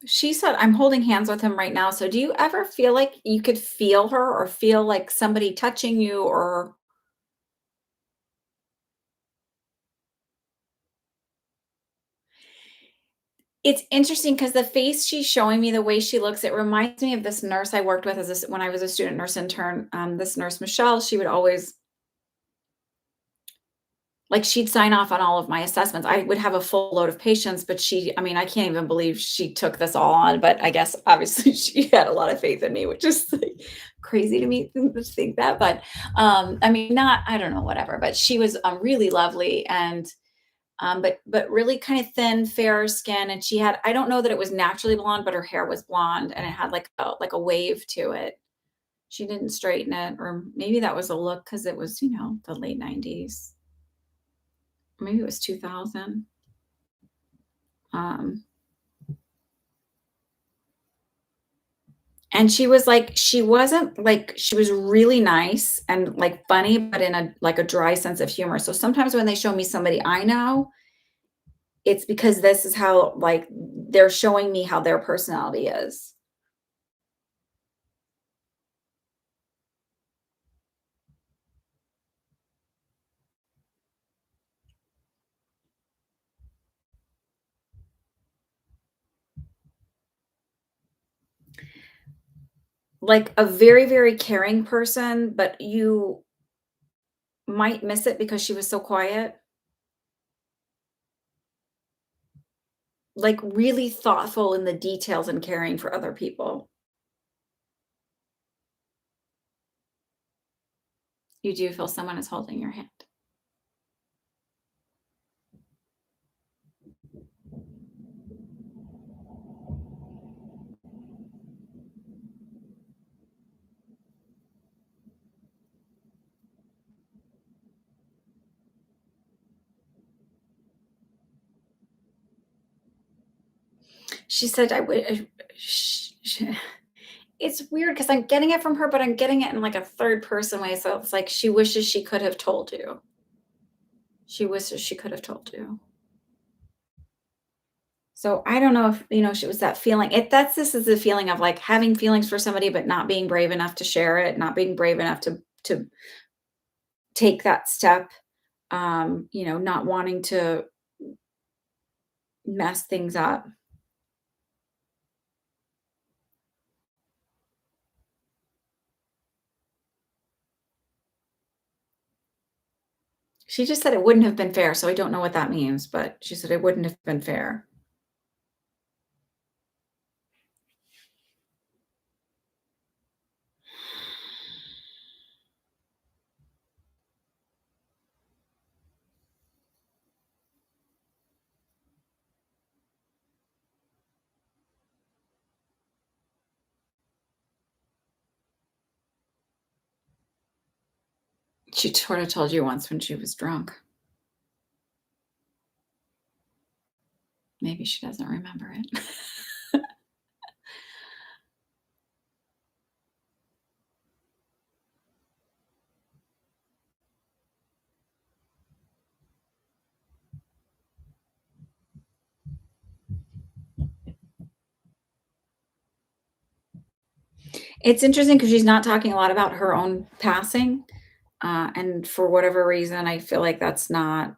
she said, "I'm holding hands with him right now." So do you ever feel like you could feel her or feel like somebody touching you or it's interesting because the face she's showing me, the way she looks, it reminds me of this nurse I worked with as a s when I was a student nurse intern. This nurse, Michelle, she would always like, she'd sign off on all of my assessments. I would have a full load of patients, but I mean, I can't even believe she took this all on, but I guess obviously she had a lot of faith in me, which is, like, crazy to me to think that, but, I mean, not I don't know, whatever, but she was, really lovely and, but really kind of thin, fair skin, and she had I don't know that it was naturally blonde, but her hair was blonde, and it had, like a wave to it. She didn't straighten it, or maybe that was a look because it was, the late '90s. Maybe it was 2000. Um, and she wasn't like she was really nice and, like, funny, but in a dry sense of humor. So sometimes when they show me somebody I know, it's because this is how, like, they're showing me how their personality is. Like, a very, very caring person, but you might miss it because she was so quiet. Like, really thoughtful in the details and caring for other people. You do feel someone is holding your hand. She said, "I would." Sh It's weird because 'cause I'm getting it from her, but I'm getting it in, like, a third person way, so it's like she wishes she could have told you. She wishes she could have told you. So, I don't know if, she was that feeling this is the feeling of, like, having feelings for somebody, but not being brave enough to share it, not being brave enough to to take that step, not wanting to mess things up. She just said it wouldn't have been fair, so I don't know what that means, but she said it wouldn't have been fair. She sort of told you once when she was drunk. Maybe she doesn't remember it. It's interesting because she's not talking a lot about her own passing, and for whatever reason, I feel like that's not,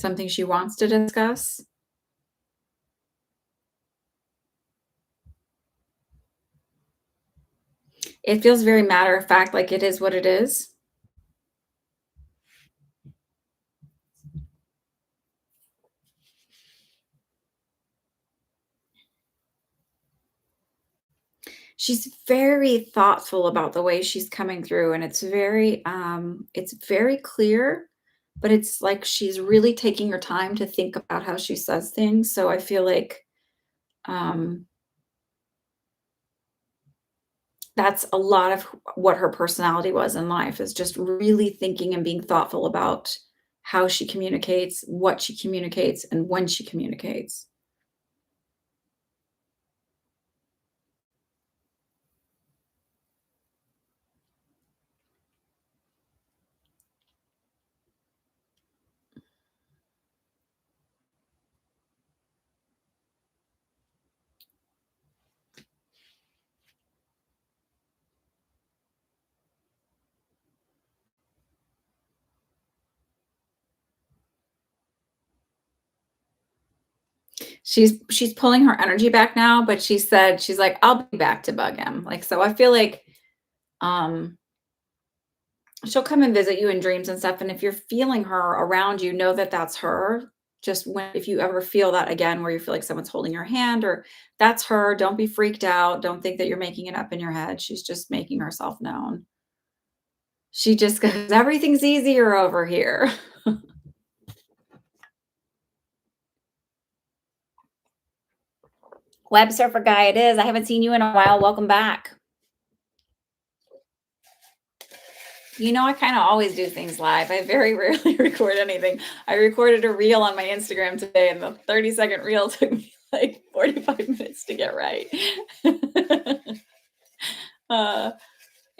something she wants to discuss. It feels very matter of fact, like it is what it is. She's very thoughtful about the way she's coming through, and it's very clear, but it's like she's really taking her time to think about how she says things, so I feel like, um, that's a lot of what her personality was in life, is just really thinking and being thoughtful about how she communicates, what she communicates, and when she communicates. She's pulling her energy back now, but she said she's like, "I'll be back to bug him." Like, so I feel like, um, she'll come and visit you in dreams and stuff, and if you're feeling her around you, know that that's her. Just when if you ever feel that again where you feel like someone's holding your hand or that's her, don't be freaked out, don't think that you're making it up in your head, she's just making herself known. She just goes, "Everything's easier over here." Web surfer guy it is. I haven't seen you in a while. Welcome back. I kinda always do things live. I very rarely record anything. I recorded a reel on my Instagram today, and the 30-second reel took me, like, 45 minutes to get right. Uh,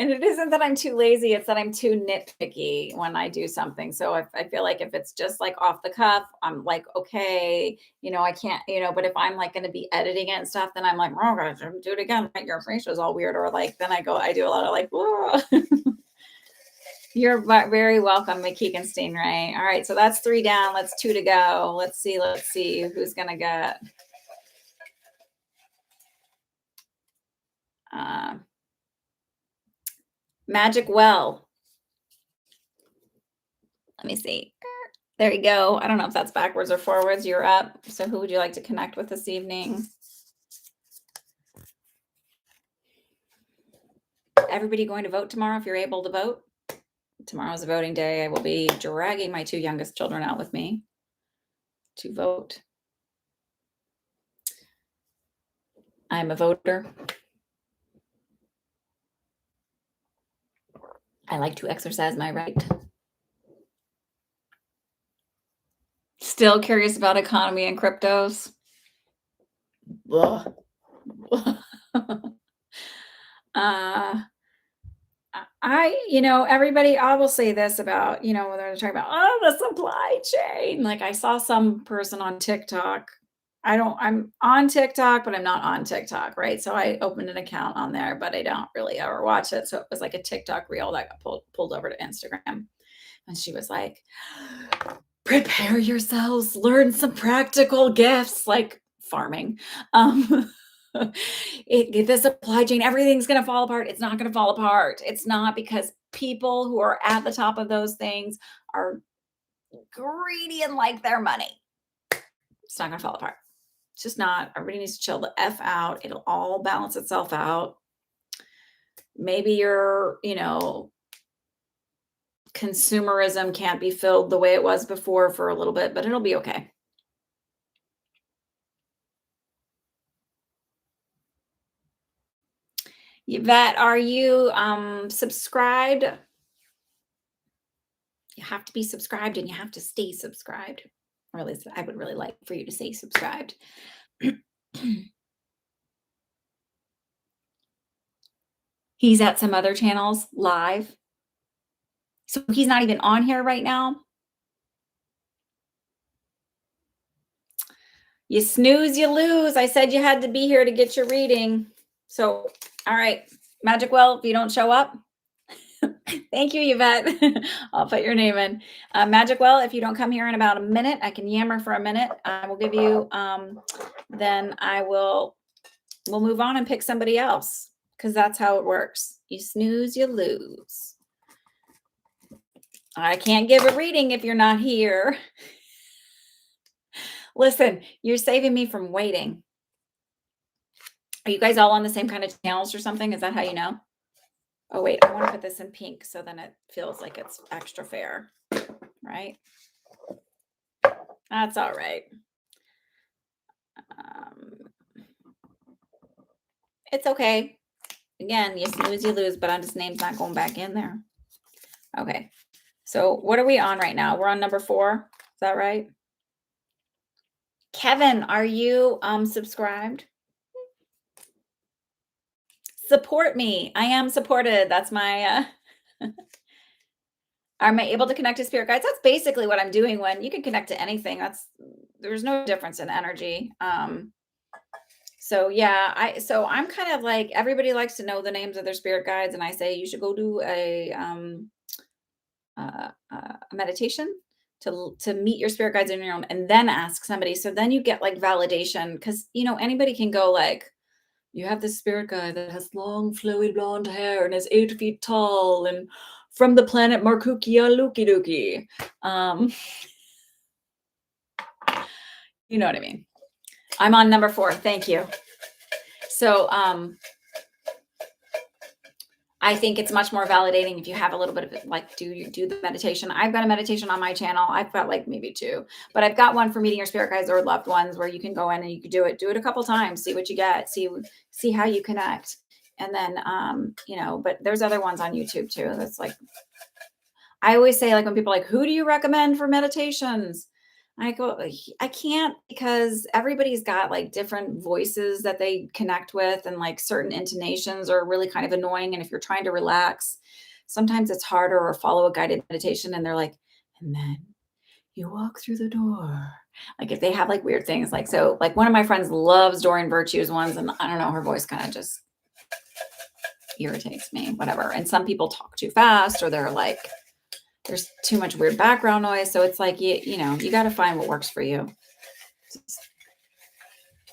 and it isn't that I'm too lazy, it's that I'm too nitpicky when I do something. So if I feel like if it's just, like, off the cuff, I'm like, "Okay," I can't but if I'm, like, gonna be editing it and stuff, then I'm like, "Oh gosh, do it again, like, your face is all weird," or, like, then I do a lot of, like, You're very welcome, McKeegan right? All right, so that's 3 down. Let's 2 to go. Let's see who's gonna get. Uh, Magic Well. Let me see. There you go. I don't know if that's backwards or forwards. You're up. So who would you like to connect with this evening? Everybody going to vote tomorrow if you're able to vote? Tomorrow's a voting day. I will be dragging my 2 youngest children out with me to vote. I'm a voter. I like to exercise my right. Still curious about economy and cryptos? Ugh. uh, everybody, I will say this about, when they're talking about, oh, the supply chain. Like I saw some person on TikTok. I'm on TikTok, but I'm not on TikTok, right? So I opened an account on there, but I don't really ever watch it. So it was like a TikTok reel that got pulled over to Instagram. And she was like, prepare yourselves, learn some practical gifts like farming. Um, this supply chain, everything's going to fall apart. It's not going to fall apart. It's not, because people who are at the top of those things are greedy and like their money. It's not going to fall apart. It's just not. Everybody needs to chill the F out. It'll all balance itself out. Maybe consumerism can't be filled the way it was before for a little bit, but it'll be okay. Yvette, are you subscribed? You have to be subscribed and you have to stay subscribed. Or at least I would really like for you to stay subscribed. He's at some other channels live. So he's not even on here right now. You snooze, you lose. I said you had to be here to get your reading. So, all right, Magic Well, if you don't show up, thank you, Yvette. I'll put your name in. Magic Well, if you don't come here in about a minute, I can yammer for a minute. I will give you, then we'll move on and pick somebody else, because that's how it works. You snooze, you lose. I can't give a reading if you're not here. Listen, you're saving me from waiting. Are you guys all on the same kind of channels or something? Is that how you know? Oh, wait, I want to put this in pink so then it feels like it's extra fair, right? That's all right. It's okay. Again, you snooze, you lose, but his name's not going back in there. Okay. So what are we on right now? We're on number 4. Is that right? Kevin, are you subscribed? Support me. I am supported. That's my am I able to connect to spirit guides? That's basically what I'm doing when you can connect to anything. There's no difference in energy. So yeah, I'm kind of like, everybody likes to know the names of their spirit guides, and I say you should go do a meditation to meet your spirit guides in your own, and then ask somebody. So then you get like validation, because anybody can go like, you have this spirit guide that has long flowy blonde hair and is 8 feet tall and from the planet Markukia Luki Duki. You know what I mean? I'm on number 4. Thank you. So I think it's much more validating if you have a little bit of it, like, do the meditation. I've got a meditation on my channel. I've got like maybe 2, but I've got one for meeting your spirit guides or loved ones, where you can go in and you can do it a couple times, see what you get, see how you connect. And then, but there's other ones on YouTube too. That's like, I always say, like, when people are like, who do you recommend for meditations? I go, I can't, because everybody's got like different voices that they connect with, and like certain intonations are really kind of annoying. And if you're trying to relax, sometimes it's harder, or follow a guided meditation and they're like, and then you walk through the door. Like if they have like weird things, like, so like one of my friends loves Doreen Virtue's ones, and I don't know, her voice kind of just irritates me, whatever. And some people talk too fast, or they're like, there's too much weird background noise. So it's like, you got to find what works for you.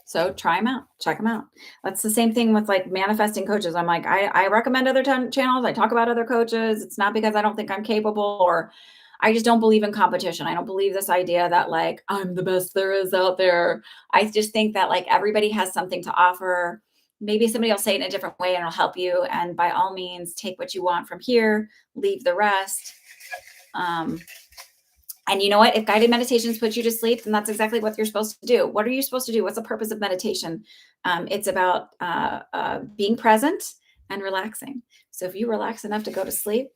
So try them out, check them out. That's the same thing with like manifesting coaches. I'm like, I recommend other channels. I talk about other coaches. It's not because I don't think I'm capable, or I just don't believe in competition. I don't believe this idea that like, I'm the best there is out there. I just think that like everybody has something to offer. Maybe somebody will say it in a different way and it'll help you. And by all means, take what you want from here, leave the rest. And you know what? If guided meditations put you to sleep, then that's exactly what you're supposed to do. What are you supposed to do? What's the purpose of meditation? It's about being present and relaxing. So if you relax enough to go to sleep,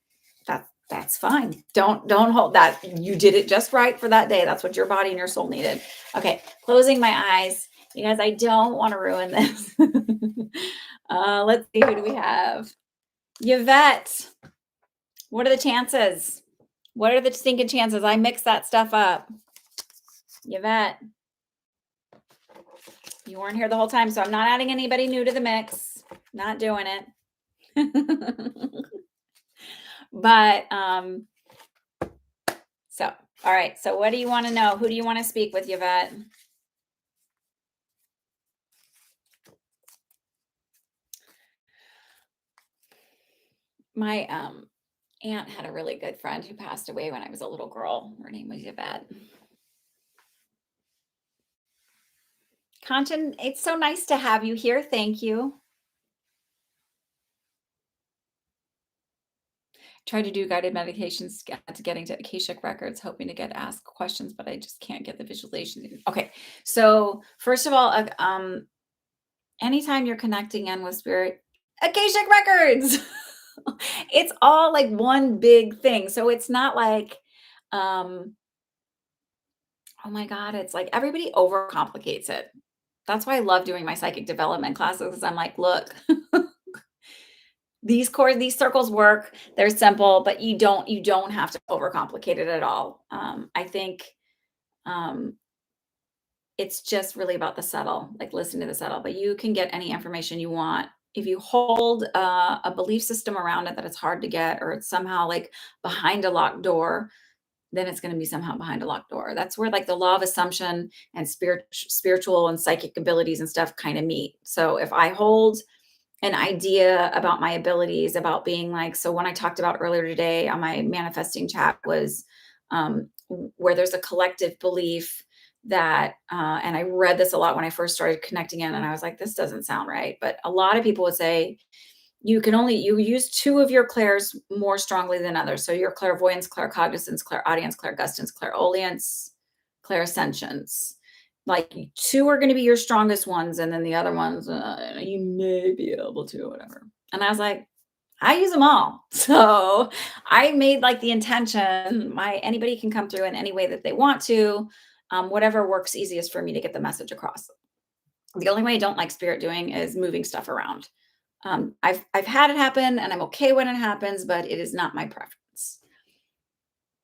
that's fine. Don't hold that. You did it just right for that day. That's what your body and your soul needed. Okay, closing my eyes, because I don't want to ruin this. Let's see, who do we have? Yvette, what are the chances? What are the stinking chances I mix that stuff up? Yvette. You weren't here the whole time, so I'm not adding anybody new to the mix. Not doing it. But, so, all right. So what do you want to know? Who do you want to speak with, Yvette? My aunt had a really good friend who passed away when I was a little girl. Her name was Yvette. Kanchan, it's so nice to have you here. Thank you. Try to do guided meditations to getting to Akashic records, hoping to get asked questions, but I just can't get the visualization. Okay, so first of all, anytime you're connecting in with spirit, Akashic records. It's all like one big thing. So it's not like, oh my God, it's like everybody overcomplicates it. That's why I love doing my psychic development classes, because I'm like, look, these circles work. They're simple, but you don't have to overcomplicate it at all. I think it's just really about the subtle, like listen to the subtle, but you can get any information you want. If you hold a belief system around it that it's hard to get, or it's somehow like behind a locked door, then it's going to be somehow behind a locked door. That's where like the law of assumption and spiritual and psychic abilities and stuff kind of meet. So if I hold an idea about my abilities, about being like, so when I talked about earlier today on my manifesting chat was where there's a collective belief that, and I read this a lot when I first started connecting in, and I was like, this doesn't sound right. But a lot of people would say, you use two of your clairs more strongly than others. So your clairvoyance, claircognizance, clairaudience, clairgustance, clairolience, clairsentience. Like two are going to be your strongest ones, and then the other ones you may be able to, whatever. And I was like, I use them all. So I made like the intention, anybody can come through in any way that they want to, whatever works easiest for me to get the message across. The only way I don't like spirit doing is moving stuff around. I've had it happen, and I'm okay when it happens, but it is not my preference.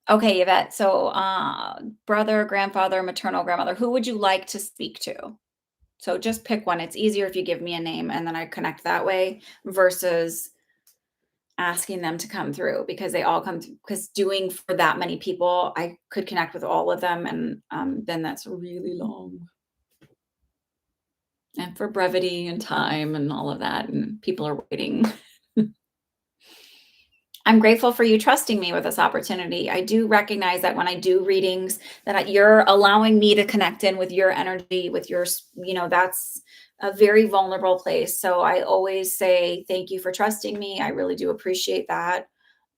Okay, Yvette. So, brother, grandfather, maternal grandmother, who would you like to speak to? So just pick one. It's easier if you give me a name and then I connect that way versus asking them to come through, because they all come through. Because doing for that many people, I could connect with all of them, and then that's really long. And for brevity and time and all of that, and people are waiting. I'm grateful for you trusting me with this opportunity. I do recognize that when I do readings, that you're allowing me to connect in with your energy, with your, that's a very vulnerable place. So I always say, thank you for trusting me. I really do appreciate that.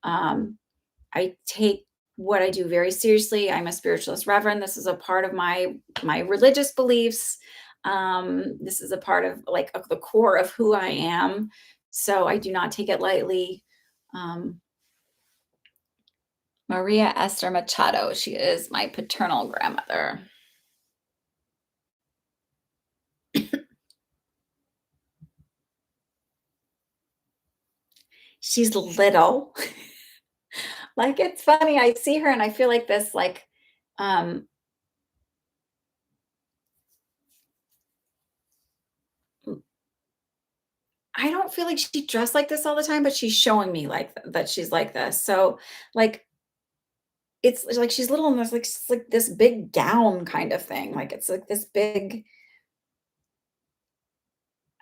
I take what I do very seriously. I'm a spiritualist reverend. This is a part of my religious beliefs. This is a part of like the core of who I am. So I do not take it lightly. Maria Esther Machado. She is my paternal grandmother. She's little. Like, it's funny. I see her and I feel like this, like, I don't feel like she dressed like this all the time, but she's showing me like that she's like this. So like, it's like she's little and there's like this big gown kind of thing. Like it's like this big,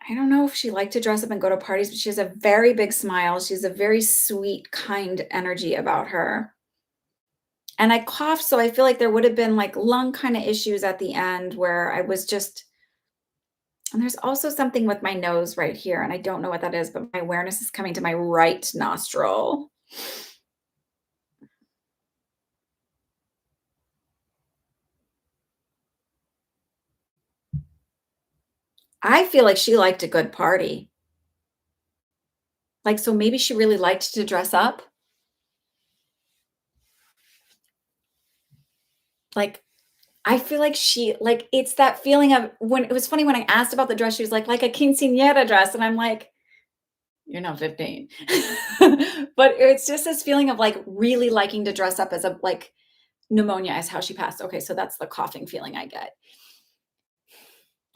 I don't know if she liked to dress up and go to parties, but she has a very big smile. She's a very sweet, kind energy about her. And I coughed, so I feel like there would have been like lung kind of issues at the end where I was just, and there's also something with my nose right here, and I don't know what that is, but my awareness is coming to my right nostril. I feel like she liked a good party. Like, so maybe she really liked to dress up. Like, I feel like it's that feeling of when it was funny when I asked about the dress, she was like a quinceañera dress. And I'm like, you're not 15. But it's just this feeling of like really liking to dress up as a like pneumonia is how she passed. Okay, so that's the coughing feeling I get.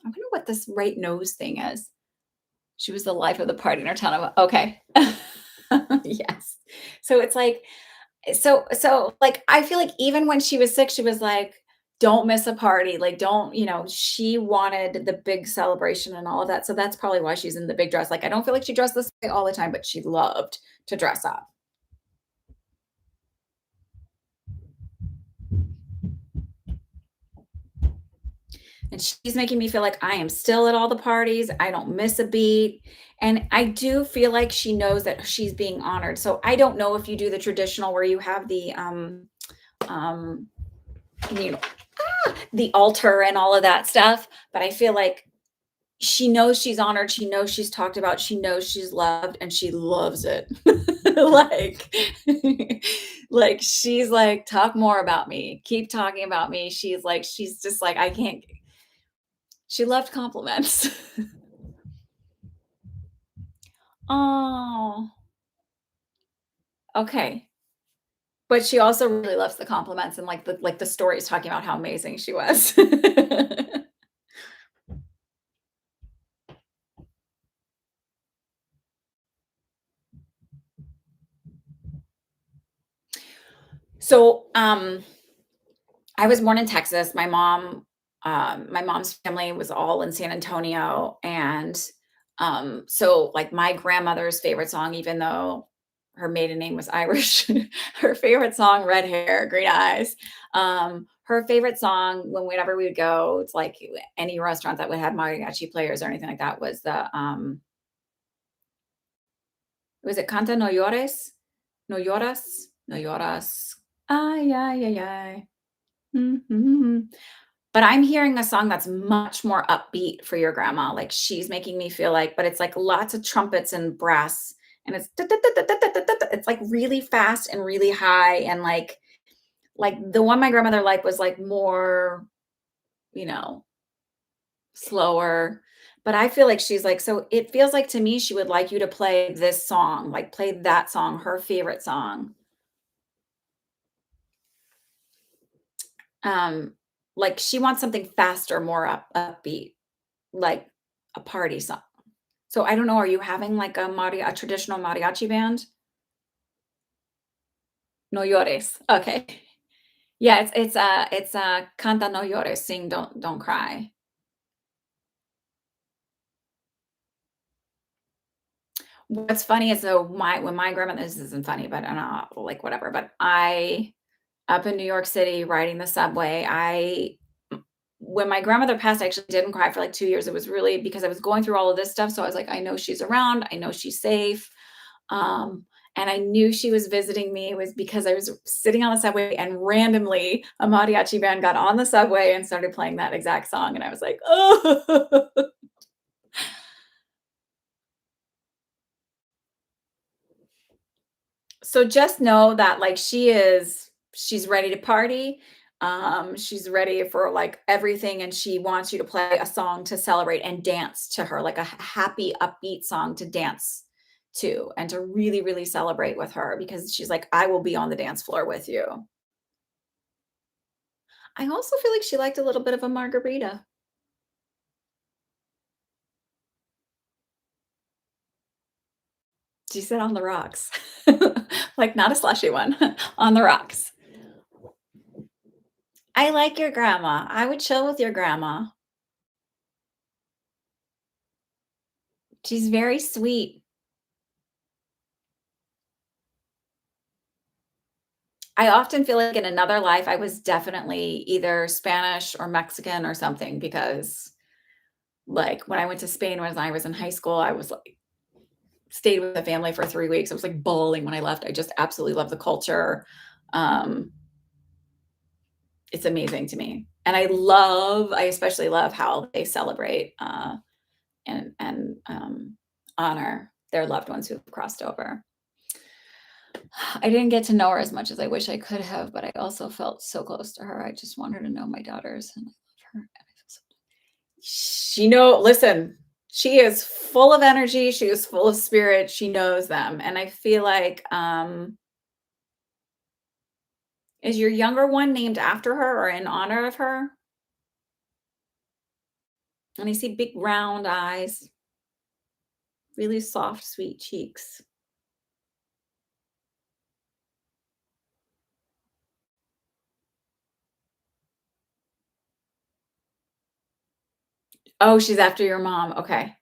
wonder what this right nose thing is. She was the life of the party in her town. Okay. Yes. So it's like, like, I feel like even when she was sick, she was like, "Don't miss a party." Like, don't, she wanted the big celebration and all of that. So that's probably why she's in the big dress. Like, I don't feel like she dressed this way all the time, but she loved to dress up. And she's making me feel like I am still at all the parties. I don't miss a beat. And I do feel like she knows that she's being honored. So I don't know if you do the traditional where you have um, you know, the altar and all of that stuff, but I feel like she knows she's honored, she knows she's talked about, she knows she's loved, and she loves it. Like like, she's like, "Talk more about me. Keep talking about me." She's just like, I can't she loved compliments. Oh, okay. But she also really loves the compliments and, like, the stories talking about how amazing she was. So, I was born in Texas. My mom's family was all in San Antonio, and so like my grandmother's favorite song, even though her maiden name was Irish, her favorite song, "Red Hair, Green Eyes." Her favorite song, whenever we would go, it's like any restaurant that would have mariachi players or anything like that, was the was it "Canta No Llores"? No lloras, no lloras. Ay, ay, ay, ay. Mhm. But I'm hearing a song that's much more upbeat for your grandma, like, she's making me feel like but it's, like, lots of trumpets and brass, and it's it's, like, really fast and really high, and, like, the one my grandmother liked was, like, more, you know, slower, but I feel like she's, like so it feels like to me she would like you to play this song, like, play that song, her favorite song. Um, like, she wants something faster, more upbeat, like a party song. So I don't know, are you having like a traditional mariachi band? No llores. Okay. Yeah, it's canta no llores, sing don't cry. What's funny is though my when my grandmother this isn't funny, but I don't know, like whatever, but I up in New York City riding the subway, when my grandmother passed, I actually didn't cry for like 2 years. It was really because I was going through all of this stuff, so I was like, "I know she's around, I know she's safe." Um, and I knew she was visiting me. It was because I was sitting on the subway and randomly a mariachi band got on the subway and started playing that exact song, and I was like, "Oh." So just know that, like, she's ready to party. She's ready for, like, everything, and she wants you to play a song to celebrate and dance to her, like a happy, upbeat song to dance to, and to really, really celebrate with her because she's like, "I will be on the dance floor with you." I also feel like she liked a little bit of a margarita. She said on the rocks. Like, not a slushy one, on the rocks. I like your grandma. I would chill with your grandma. She's very sweet. I often feel like in another life, I was definitely either Spanish or Mexican or something because, like, when I went to Spain when I was in high school, I was, like stayed with the family for 3 weeks. I was, like, bawling when I left. I just absolutely love the culture. Um, it's amazing to me. And I especially love how they celebrate, and honor their loved ones who've crossed over. I didn't get to know her as much as I wish I could have, but I also felt so close to her. I just want her to know my daughters, and I love her, and I feel so she know listen, she is full of energy, she is full of spirit, she knows them, and I feel like, is your younger one named after her or in honor of her? And I see big round eyes, really soft, sweet cheeks. Oh, she's after your mom. Okay.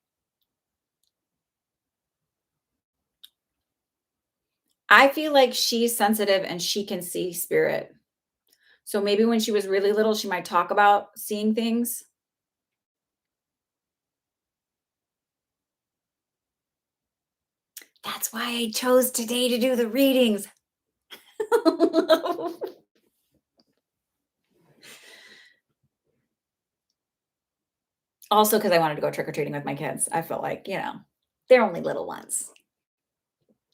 I feel like she's sensitive and she can see spirit. So maybe when she was really little, she might talk about seeing things. That's why I chose today to do the readings. Also, because I wanted to go trick or treating with my kids. I felt like, they're only little ones.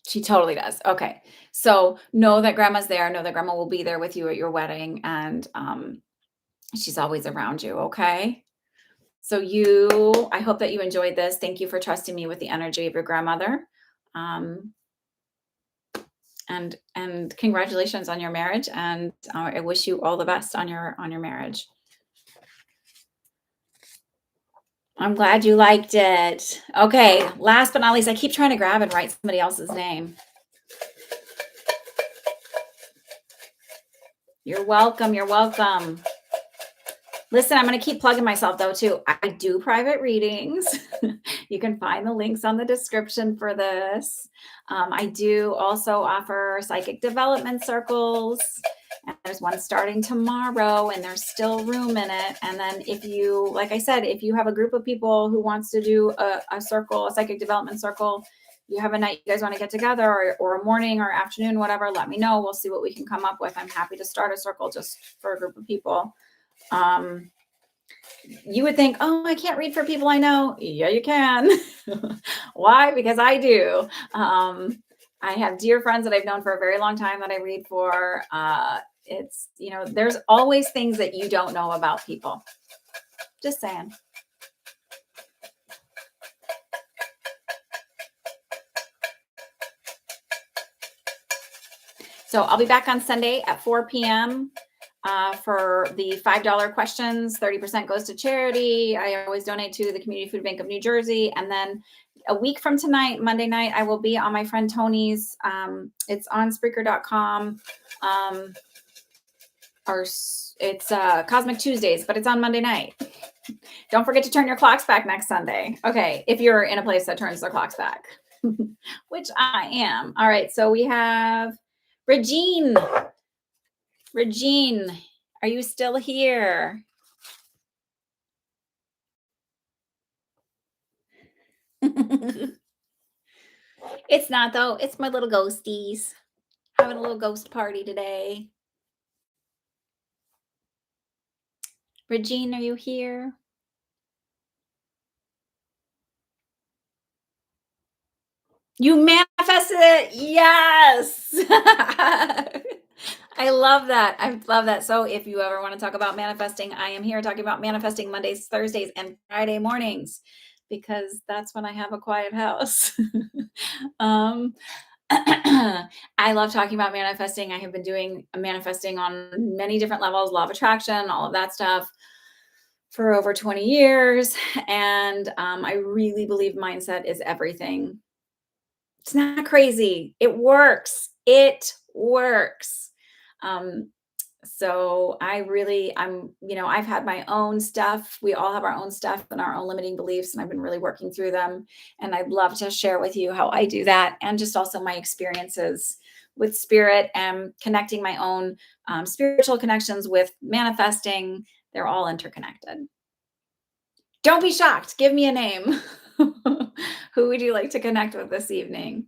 She totally does. Okay. So know that grandma's there. Know that grandma will be there with you at your wedding. And she's always around you. Okay. So I hope that you enjoyed this. Thank you for trusting me with the energy of your grandmother. Um, and congratulations on your marriage. And I wish you all the best on your marriage. I'm glad you liked it. Okay. Last but not least, I keep trying to grab and write somebody else's name. You're welcome. You're welcome. Listen, I'm going to keep plugging myself though too. I do private readings. You can find the links on the description for this. I do also offer psychic development circles. And there's one starting tomorrow and there's still room in it. And then if you, like I said, if you have a group of people who wants to do a circle, a psychic development circle, you have a night you guys want to get together or a morning or afternoon, whatever, let me know. We'll see what we can come up with. I'm happy to start a circle just for a group of people. You would think, oh, I can't read for people I know. Yeah, you can. Why? Because I do. I have dear friends that I've known for a very long time that I read for. There's always things that you don't know about people. Just saying. So I'll be back on Sunday at 4 p.m. For the $5 questions. 30% goes to charity. I always donate to the Community Food Bank of New Jersey. And then a week from tonight, Monday night, I will be on my friend Tony's. It's on Spreaker.com. It's Cosmic Tuesdays, but it's on Monday night. Don't forget to turn your clocks back next Sunday. Okay, if you're in a place that turns their clocks back, which I am. All right, so we have Regine. Regine, are you still here? It's not though. It's my little ghosties. Having a little ghost party today. Regine, are you here? You manifested it. Yes. I love that. I love that. So if you ever want to talk about manifesting, I am here talking about manifesting Mondays, Thursdays, and Friday mornings because that's when I have a quiet house. um, I love talking about manifesting. I have been doing manifesting on many different levels, law of attraction, all of that stuff for over 20 years. And I really believe mindset is everything. It's not crazy. It works. It works. Um, so I've had my own stuff. We all have our own stuff and our own limiting beliefs, and I've been really working through them. And I'd love to share with you how I do that and just also my experiences with spirit and connecting my own spiritual connections with manifesting. They're all interconnected. Don't be shocked. Give me a name. Who would you like to connect with this evening?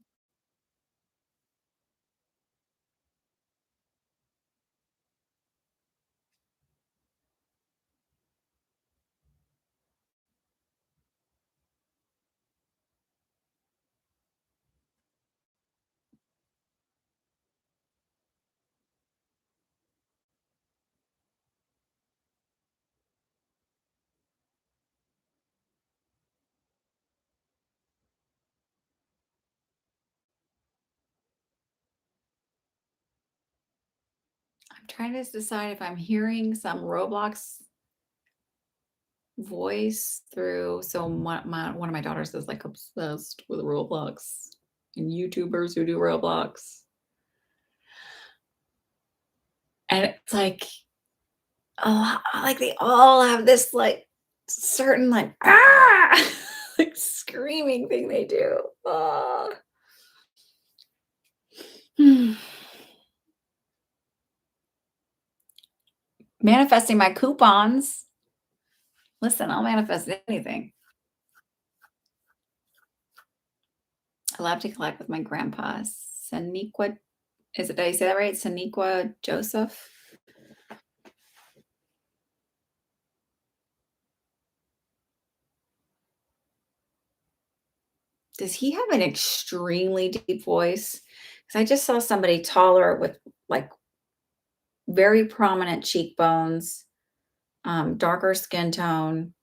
I'm trying to decide if I'm hearing some Roblox. voice through so one of my daughters is, like, obsessed with Roblox and YouTubers who do Roblox, and it's like, they all have this, like, certain, like, "Ah!" like, screaming thing they do. Ah. Manifesting my coupons. Listen, I'll manifest anything. I love to collect with my grandpa, Saniqua. Did I say that right? Saniqua Joseph? Does he have an extremely deep voice? Because I just saw somebody taller with, like, very prominent cheekbones, darker skin tone,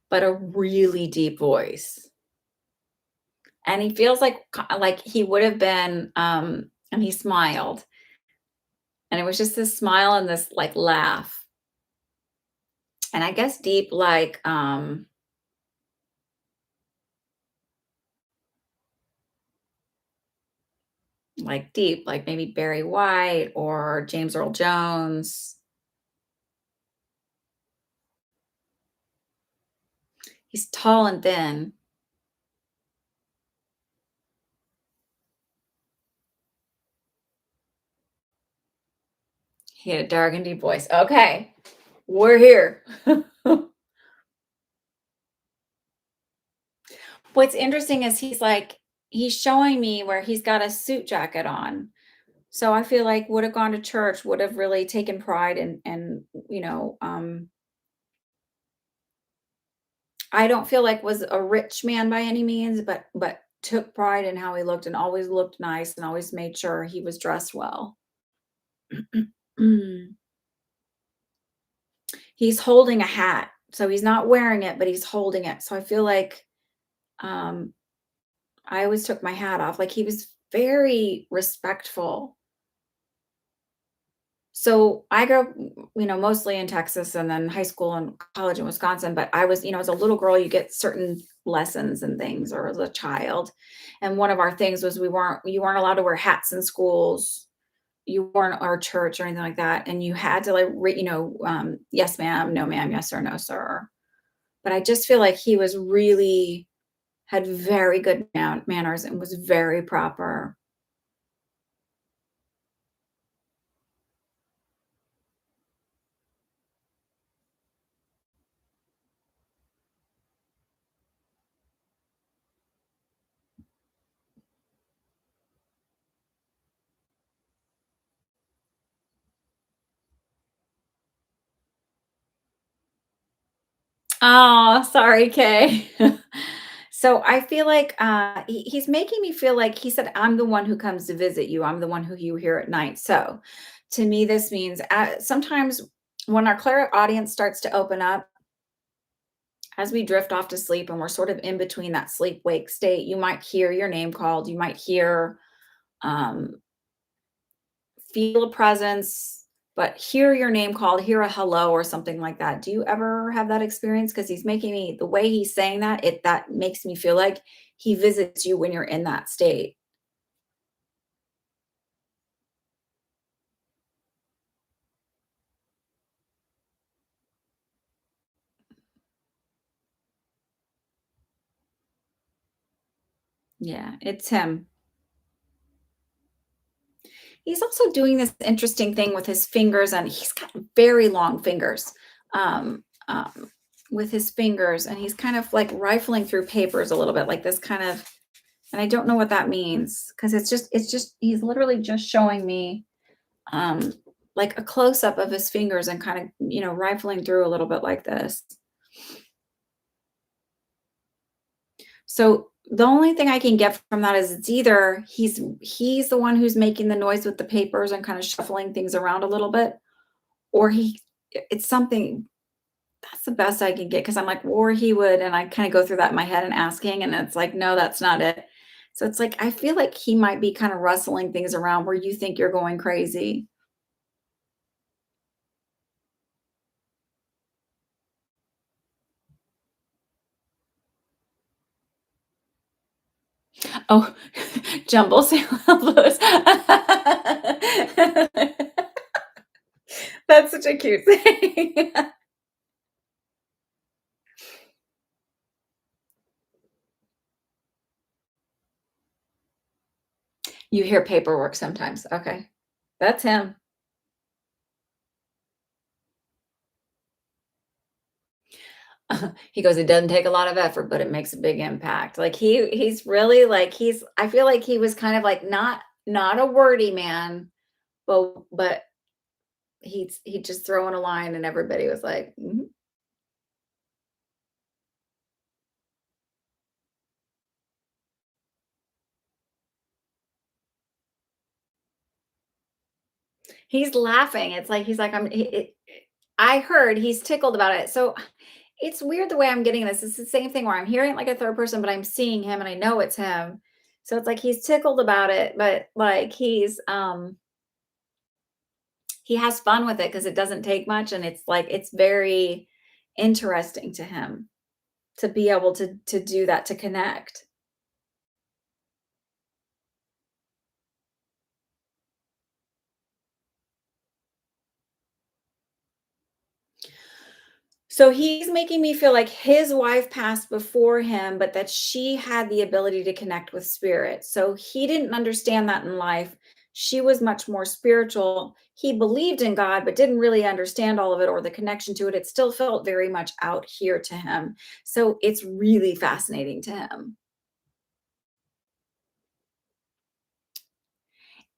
but a really deep voice. And he feels like he would have been, and he smiled, and it was just this smile and this, like, laugh, and I guess deep, like deep, like maybe Barry White or James Earl Jones. He's tall and thin. He had a dark and deep voice. Okay, we're here. What's interesting is he's showing me where he's got a suit jacket on. So I feel like would have gone to church, would have really taken pride and I don't feel like was a rich man by any means, but took pride in how he looked and always looked nice and always made sure he was dressed well. Mm. He's holding a hat. So he's not wearing it, but he's holding it. So I feel like um I always took my hat off. Like he was very respectful. So I grew up, mostly in Texas and then high school and college in Wisconsin. But I was, as a little girl, you get certain lessons and things, or as a child. And one of our things was you weren't allowed to wear hats in schools. You weren't our church or anything like that. And you had to yes, ma'am, no, ma'am, yes or no, sir. But I just feel like he was really had very good manners and was very proper. Oh, sorry, Kay. So I feel like he's making me feel like he said, I'm the one who comes to visit you. I'm the one who you hear at night. So to me, this means sometimes when our claret audience starts to open up, as we drift off to sleep and we're sort of in between that sleep wake state, you might hear your name called. You might um, feel a presence, but hear your name called, hear a hello or something like that. Do you ever have that experience? Because he's making me the way he's saying that makes me feel like he visits you when you're in that state. Yeah, it's him. He's also doing this interesting thing with his fingers, and he's got very long fingers. With his fingers, and he's kind of like rifling through papers a little bit, like this kind of, and I don't know what that means because it's just he's literally just showing me um like a close up of his fingers and kind of rifling through a little bit like this. So the only thing I can get from that is it's either he's the one who's making the noise with the papers and kind of shuffling things around a little bit, or it's something. That's the best I can get because I'm like, or he would, and I kind of go through that in my head and asking, and it's like, no, that's not it. So it's like I feel like he might be kind of rustling things around where you think you're going crazy. Oh, jumble sale elbows. That's such a cute thing. You hear paperwork sometimes. Okay. That's him. He goes, "It doesn't take a lot of effort, but it makes a big impact." Like he's really like I feel like he was kind of like not a wordy man, but he just throwing a line and everybody was like, "Mhm." He's laughing. It's like he's like, I heard he's tickled about it. So it's weird the way I'm getting this. It's the same thing where I'm hearing it like a third person, but I'm seeing him and I know it's him. So it's like he's tickled about it, but like he has fun with it because it doesn't take much and it's like it's very interesting to him to be able to do that, to connect. So he's making me feel like his wife passed before him, but that she had the ability to connect with spirit. So he didn't understand that in life. She was much more spiritual. He believed in God, but didn't really understand all of it or the connection to it. It still felt very much out here to him. So it's really fascinating to him.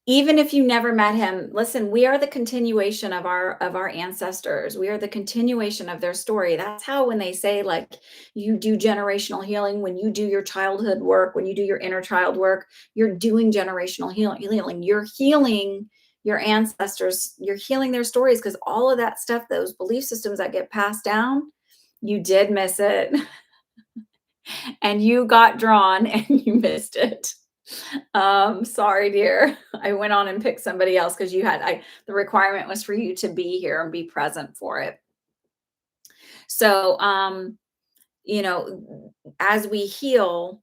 Even if you never met him, listen, we are the continuation of our ancestors. We are the continuation of their story. That's how when they say like you do generational healing, when you do your childhood work, when you do your inner child work, you're doing generational healing. You're healing your ancestors, you're healing their stories because all of that stuff, those belief systems that get passed down, you did miss it and you got drawn and you missed it. Sorry, dear. I went on and picked somebody else because the requirement was for you to be here and be present for it. So, you know, as we heal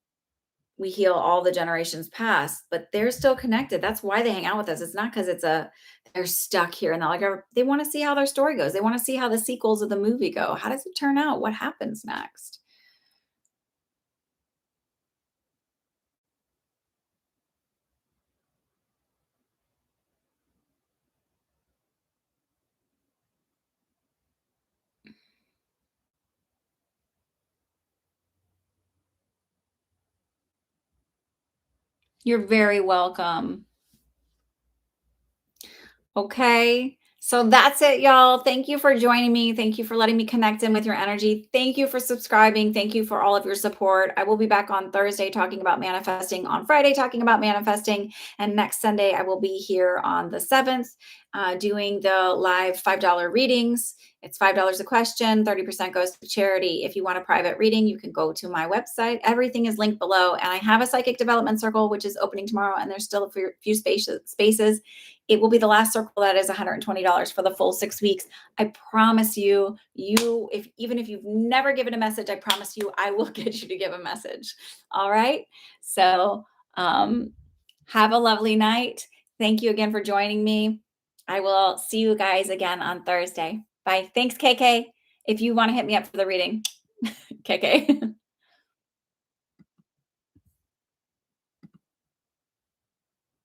all the generations past, but they're still connected. That's why they hang out with us. It's not because they're stuck here and they're like, they want to see how their story goes. They want to see how the sequels of the movie go. How does it turn out? What happens next? You're very welcome. Okay. So that's it, y'all. Thank you for joining me. Thank you for letting me connect in with your energy. Thank you for subscribing. Thank you for all of your support. I will be back on Thursday talking about manifesting, on Friday talking about manifesting, and next Sunday I will be here on the 7th doing the live $5 readings. It's $5 a question, 30% goes to charity. If you want a private reading, you can go to my website. Everything is linked below. And I have a psychic development circle, which is opening tomorrow, and there's still a few spaces. It will be the last circle that is $120 for the full 6 weeks. I promise you, if even if you've never given a message, I promise you, I will get you to give a message. All right. So have a lovely night. Thank you again for joining me. I will see you guys again on Thursday. Bye. Thanks, KK. If you want to hit me up for the reading, KK.